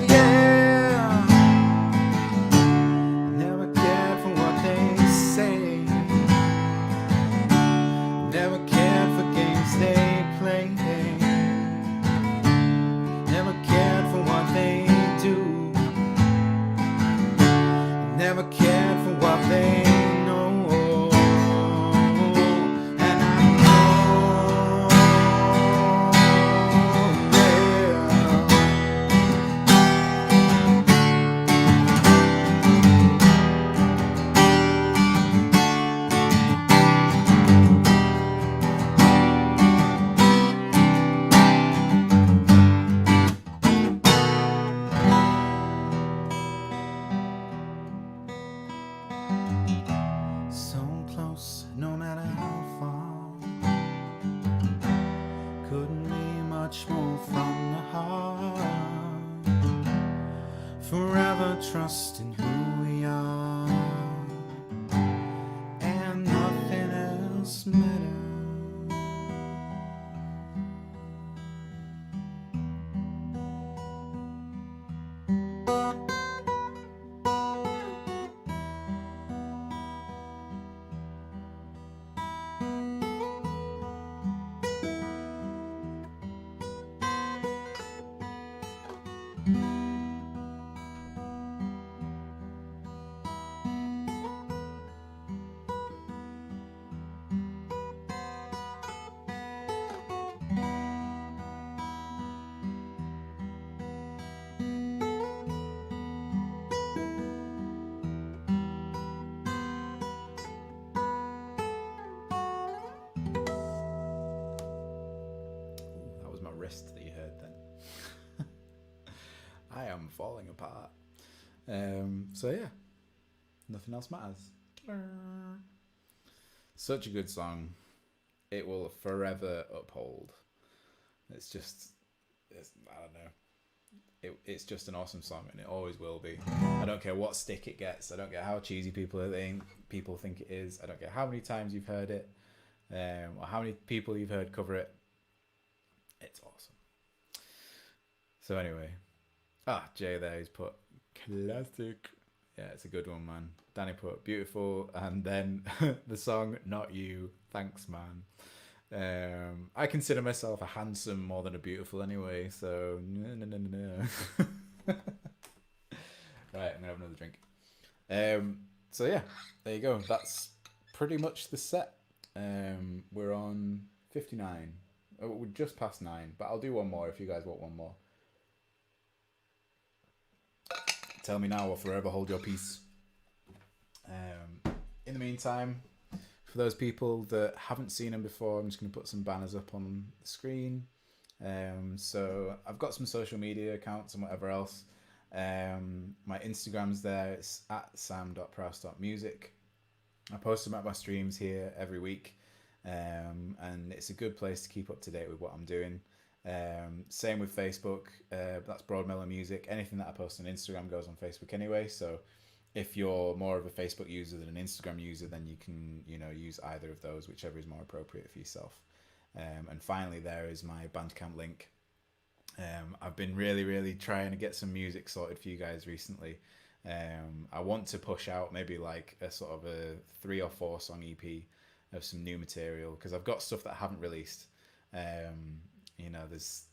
Yeah, never cared for what they say. Never cared for games they play. Never cared for what they do. Never cared for what they know. And I know, so close, no matter how far. Couldn't be much more from the heart. Forever trusting who we are, and nothing else matters. That was my wrist that you heard then. I am falling apart. So yeah, nothing else matters. Such a good song. It will forever uphold. It's just, I don't know. It's just an awesome song, and it always will be. I don't care what stick it gets. I don't care how cheesy people think it is. I don't care how many times you've heard it, or how many people you've heard cover it. It's awesome. So anyway, Jay there, he's put classic. Yeah, it's a good one, man. Danny put beautiful, and then the song "Not You." Thanks, man. I consider myself a handsome more than a beautiful anyway, so no. Right, I'm gonna have another drink. So yeah, there you go. That's pretty much the set. We're on 59. Oh, we're just past 9, but I'll do one more if you guys want one more. Tell me now or forever hold your peace. In the meantime, for those people that haven't seen them before, I'm just going to put some banners up on the screen. So I've got some social media accounts and whatever else. My Instagram's there. It's at sam.prowse.music. I post them at my streams here every week. And it's a good place to keep up to date with what I'm doing. Same with Facebook. That's Broadmellow Music. Anything that I post on Instagram goes on Facebook anyway. So if you're more of a Facebook user than an Instagram user, then you can, use either of those, whichever is more appropriate for yourself. And finally, there is my Bandcamp link. I've been really, really trying to get some music sorted for you guys recently. I want to push out maybe like a sort of a 3 or 4 song EP of some new material, because I've got stuff that I haven't released.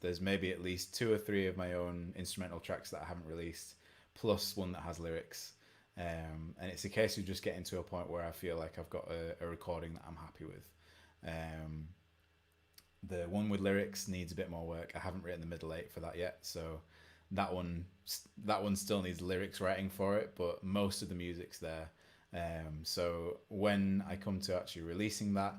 There's maybe at least 2 or 3 of my own instrumental tracks that I haven't released, plus one that has lyrics. And it's a case of just getting to a point where I feel like I've got a recording that I'm happy with. The one with lyrics needs a bit more work. I haven't written the middle 8 for that yet, so that one still needs lyrics writing for it, but most of the music's there. So when I come to actually releasing that,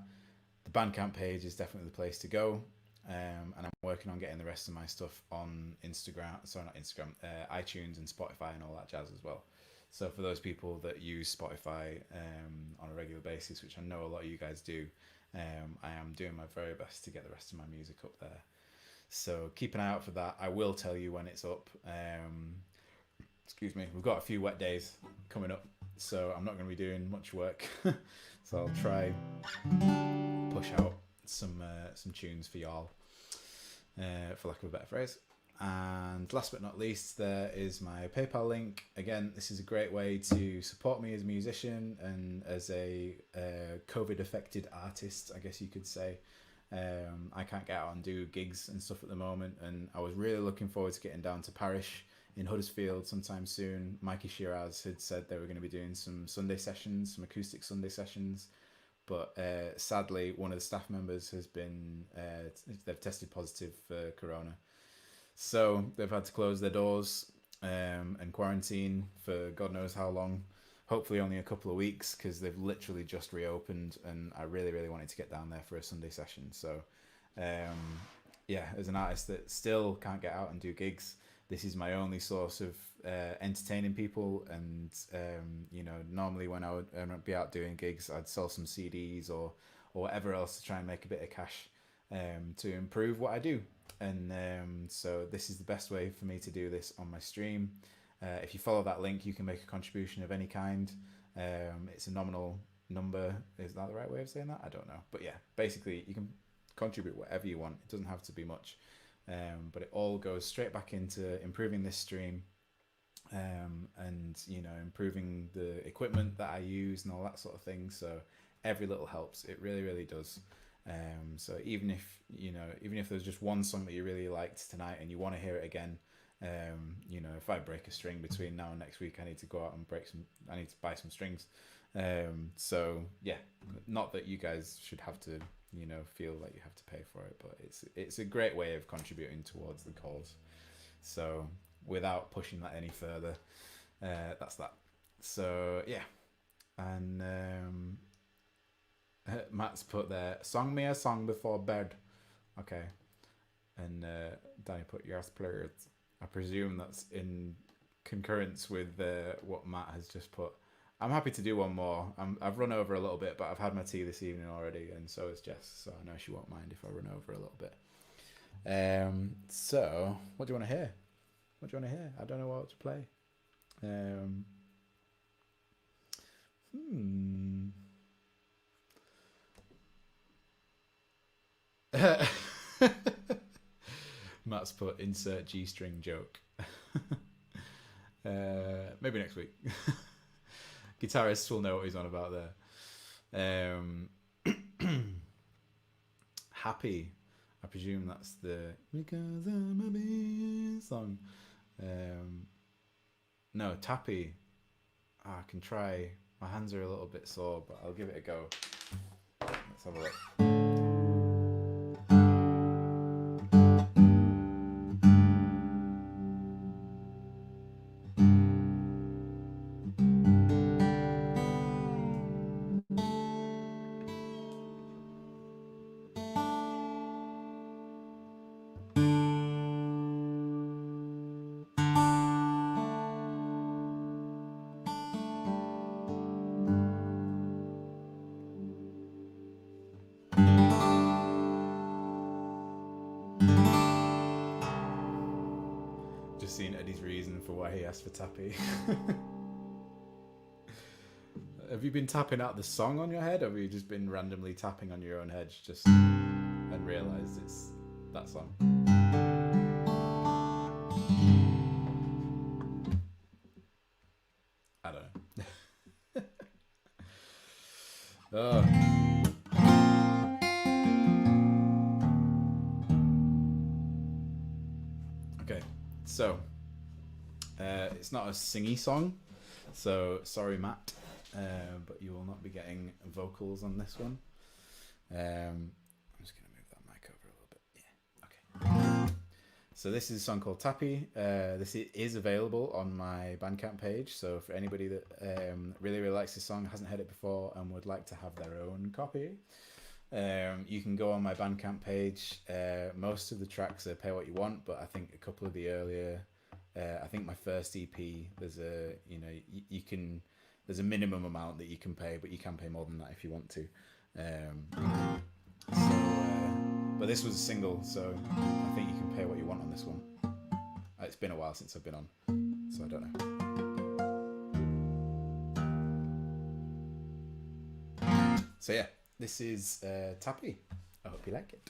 the Bandcamp page is definitely the place to go. And I'm working on getting the rest of my stuff on Instagram. Sorry, not Instagram. iTunes and Spotify and all that jazz as well. So for those people that use Spotify on a regular basis, which I know a lot of you guys do, I am doing my very best to get the rest of my music up there. So keep an eye out for that. I will tell you when it's up. Excuse me. We've got a few wet days coming up, so I'm not going to be doing much work. So I'll try push out some tunes for y'all, for lack of a better phrase. And last but not least, there is my PayPal link. Again, this is a great way to support me as a musician and as a COVID affected artist, I guess you could say. I can't get out and do gigs and stuff at the moment, and I was really looking forward to getting down to Parish in Huddersfield sometime soon. Mikey Shiraz had said they were going to be doing some Sunday sessions, some acoustic Sunday sessions, but sadly one of the staff members has been they've tested positive for corona, so they've had to close their doors and quarantine for God knows how long. Hopefully only a couple of weeks, because they've literally just reopened, and I really wanted to get down there for a Sunday session. So yeah, as an artist that still can't get out and do gigs, this is my only source of entertaining people. And normally when I would be out doing gigs, I'd sell some CDs or whatever else to try and make a bit of cash to improve what I do. And so this is the best way for me to do this on my stream. If you follow that link, you can make a contribution of any kind. It's a nominal number. Is that the right way of saying that? I don't know. But yeah, basically you can contribute whatever you want. It doesn't have to be much. But it all goes straight back into improving this stream, and improving the equipment that I use and all that sort of thing. So every little helps. It really does. So even if there's just one song that you really liked tonight and you want to hear it again, if I break a string between now and next week, I need to go out and I need to buy some strings. So yeah, not that you guys should have to, feel like you have to pay for it, but it's a great way of contributing towards the cause. So without pushing that any further, that's that. So yeah, and Matt's put there, song me a song before bed. Okay. And Danny put yes please. I presume that's in concurrence with what Matt has just put. I'm happy to do one more. I've run over a little bit, but I've had my tea this evening already, and so has Jess, so I know she won't mind if I run over a little bit. So what do you want to hear? I don't know what to play. Matt's put insert G-string joke. Maybe next week. Guitarists will know what he's on about there. Happy. I presume that's the Because I'm Happy song. No, Tappy. I can try. My hands are a little bit sore, but I'll give it a go. Let's have a look. Just seen Eddie's reason for why he asked for Tappy. Have you been tapping out the song on your head, or have you just been randomly tapping on your own head just and realised it's that song? I don't know. Oh. Okay, so it's not a singy song, so sorry Matt, but you will not be getting vocals on this one. I'm just going to move that mic over a little bit. Yeah, okay. So this is a song called Tappy. This is available on my Bandcamp page. So for anybody that really, really likes this song, hasn't heard it before, and would like to have their own copy, you can go on my Bandcamp page. Most of the tracks are pay what you want, but I think a couple of the earlier, I think my first EP, there's a, you can, there's a minimum amount that you can pay, but you can pay more than that if you want to. But this was a single, so I think you can pay what you want on this one. It's been a while since I've been on, so I don't know. So yeah, this is Tappy. I hope you like it.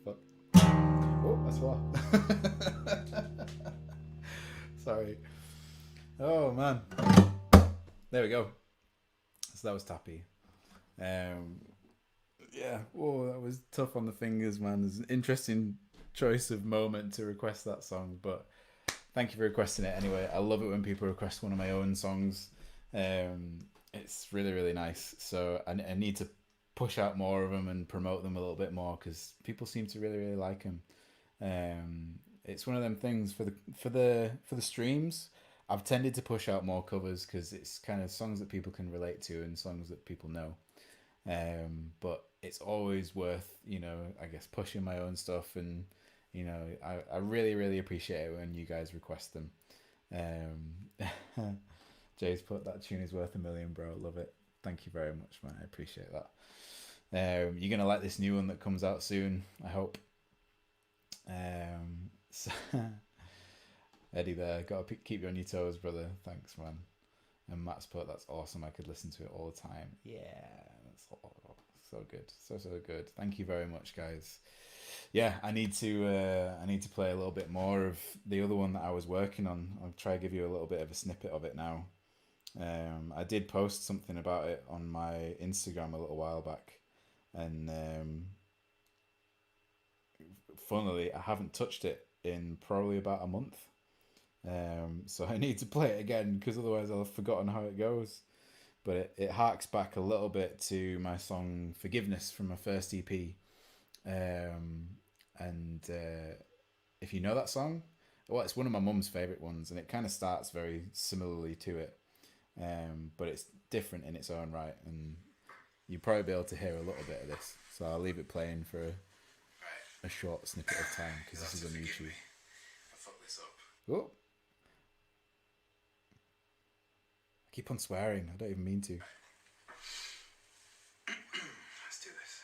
Fuck. Oh, that's what. Sorry. Oh man. There we go. So that was Tappy. Yeah. Oh, that was tough on the fingers, man. It's an interesting choice of moment to request that song, but thank you for requesting it anyway. I love it when people request one of my own songs. It's really, really nice. So I need to push out more of them and promote them a little bit more because people seem to really, really like them. It's one of them things for the streams. I've tended to push out more covers because it's kind of songs that people can relate to and songs that people know. But it's always worth, I guess pushing my own stuff and I really, really appreciate it when you guys request them. Jay's put that tune is worth a million, bro. Love it. Thank you very much, man. I appreciate that. You're gonna like this new one that comes out soon. I hope. So Eddie, there, gotta keep you on your toes, brother. Thanks, man. And Matt's put that's awesome. I could listen to it all the time. Yeah, that's so good, so good. Thank you very much, guys. Yeah, I need to play a little bit more of the other one that I was working on. I'll try to give you a little bit of a snippet of it now. I did post something about it on my Instagram a little while back, and funnily, I haven't touched it in probably about a month. So I need to play it again because otherwise I'll have forgotten how it goes. But it harks back a little bit to my song Forgiveness from my first EP. And if you know that song, well, it's one of my mum's favourite ones, and it kind of starts very similarly to it. But it's different in its own right, and you'll probably be able to hear a little bit of this. So I'll leave it playing for a short snippet of time because this is on YouTube. I fucked this up. Oh, I keep on swearing. I don't even mean to. Let's do this.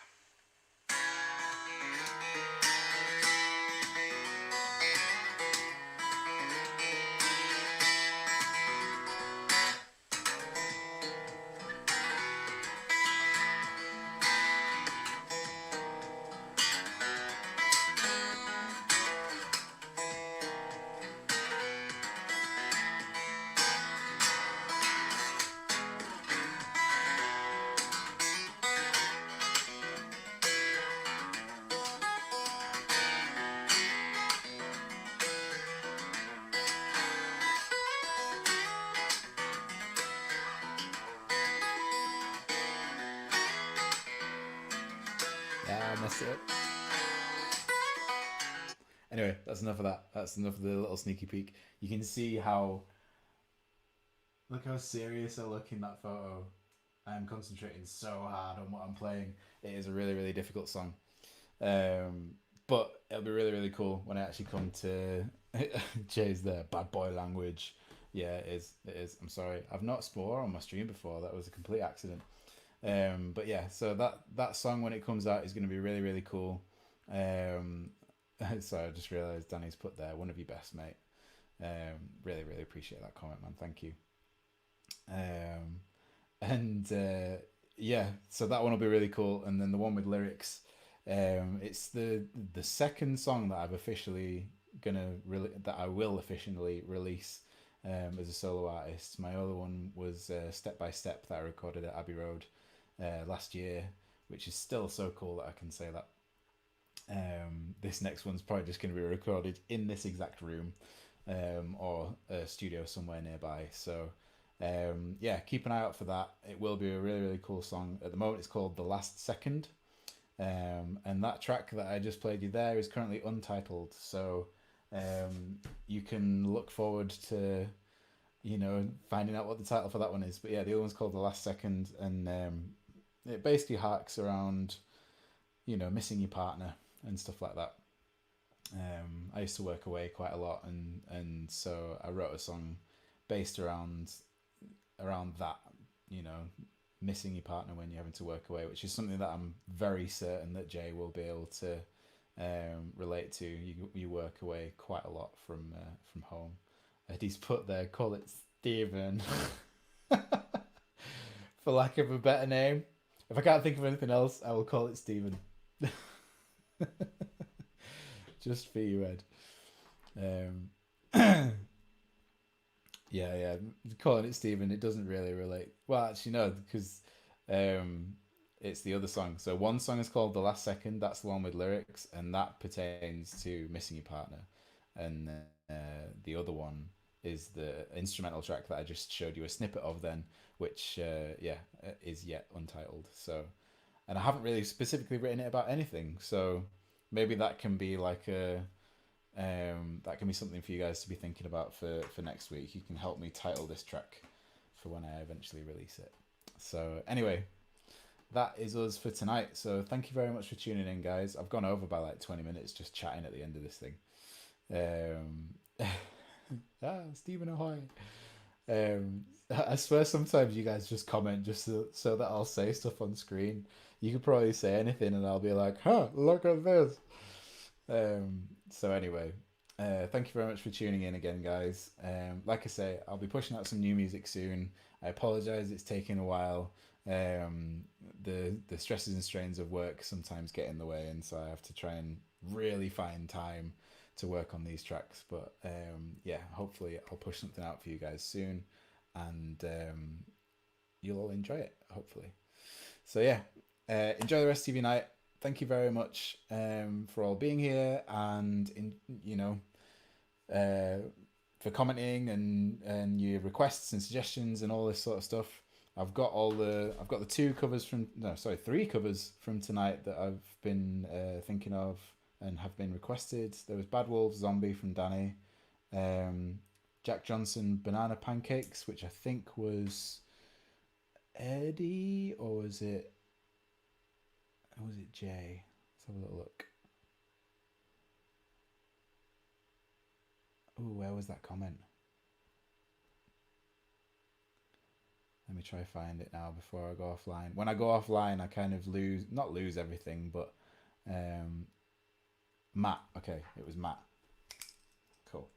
Yeah, I messed it up. Anyway, that's enough of that. That's enough of the little sneaky peek. You can see how look how serious I look in that photo. I'm concentrating so hard on what I'm playing. It is a really, really difficult song. But it'll be really, really cool when I actually come to Jay's there. Bad boy language. Yeah, it is. It is. I'm sorry. I've not swore on my stream before. That was a complete accident. But yeah, so that song when it comes out is going to be really, really cool. So I just realised Danny's put there, one of your best, mate. Really, really appreciate that comment, man. Thank you. And yeah, so that one will be really cool. And then the one with lyrics, it's the second song that I will officially release as a solo artist. My other one was Step by Step that I recorded at Abbey Road last year, which is still so cool that I can say that. This next one's probably just going to be recorded in this exact room or a studio somewhere nearby. So yeah, keep an eye out for that. It will be a really, really cool song. At the moment, it's called The Last Second. And that track that I just played you there is currently untitled. So you can look forward to, finding out what the title for that one is. But yeah, the other one's called The Last Second. And it basically harks around, missing your partner and stuff like that. I used to work away quite a lot, and so I wrote a song based around that, missing your partner when you're having to work away, which is something that I'm very certain that Jay will be able to relate to. You work away quite a lot from home. Eddie's put there, call it Steven. For lack of a better name. If I can't think of anything else, I will call it Steven. Just for you, Ed. Yeah, calling it Steven, it doesn't really relate. Well, actually, no, because It's the other song. So one song is called "The Last Second." That's the one with lyrics, and that pertains to missing your partner. And the other one is the instrumental track that I just showed you a snippet of. Then, which is yet untitled. So, and I haven't really specifically written it about anything. So maybe that can be like a that can be something for you guys to be thinking about for next week. You can help me title this track for when I eventually release it. So anyway, that is us for tonight. So thank you very much for tuning in, guys. I've gone over by like 20 minutes just chatting at the end of this thing. Stephen Ahoy. I swear sometimes you guys just comment just so that I'll say stuff on screen. You could probably say anything and I'll be like, huh, look at this. So anyway, thank you very much for tuning in again, guys. Like I say, I'll be pushing out some new music soon. I apologize, it's taking a while. The stresses and strains of work sometimes get in the way, and so I have to try and really find time to work on these tracks. But yeah, hopefully I'll push something out for you guys soon, and you'll all enjoy it. Hopefully. So yeah, enjoy the rest of your night. Thank you very much for all being here, and uh, for commenting and your requests and suggestions and all this sort of stuff. I've got the two covers from no sorry three covers from tonight that I've been thinking of and have been requested. There was Bad Wolves Zombie from Danny, um, Jack Johnson Banana Pancakes, which I think was Eddie, or was it Jay? Let's have a little look. Oh, where was that comment? Let me try find it now before I go offline. When I go offline, I kind of not lose everything, but um, Matt. Okay, it was Matt. Cool.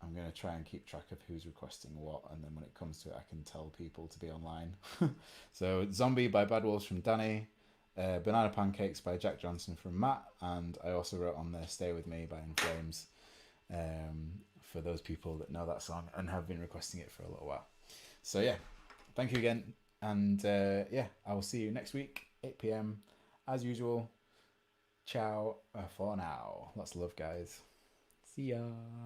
I'm going to try and keep track of who's requesting what, and then when it comes to it, I can tell people to be online. So, Zombie by Bad Wolves from Danny, Banana Pancakes by Jack Johnson from Matt, and I also wrote on there Stay With Me by In Flames, for those people that know that song and have been requesting it for a little while. So, yeah, thank you again, and yeah, I will see you next week, 8 p.m. as usual. Ciao for now. Lots of love, guys. See ya.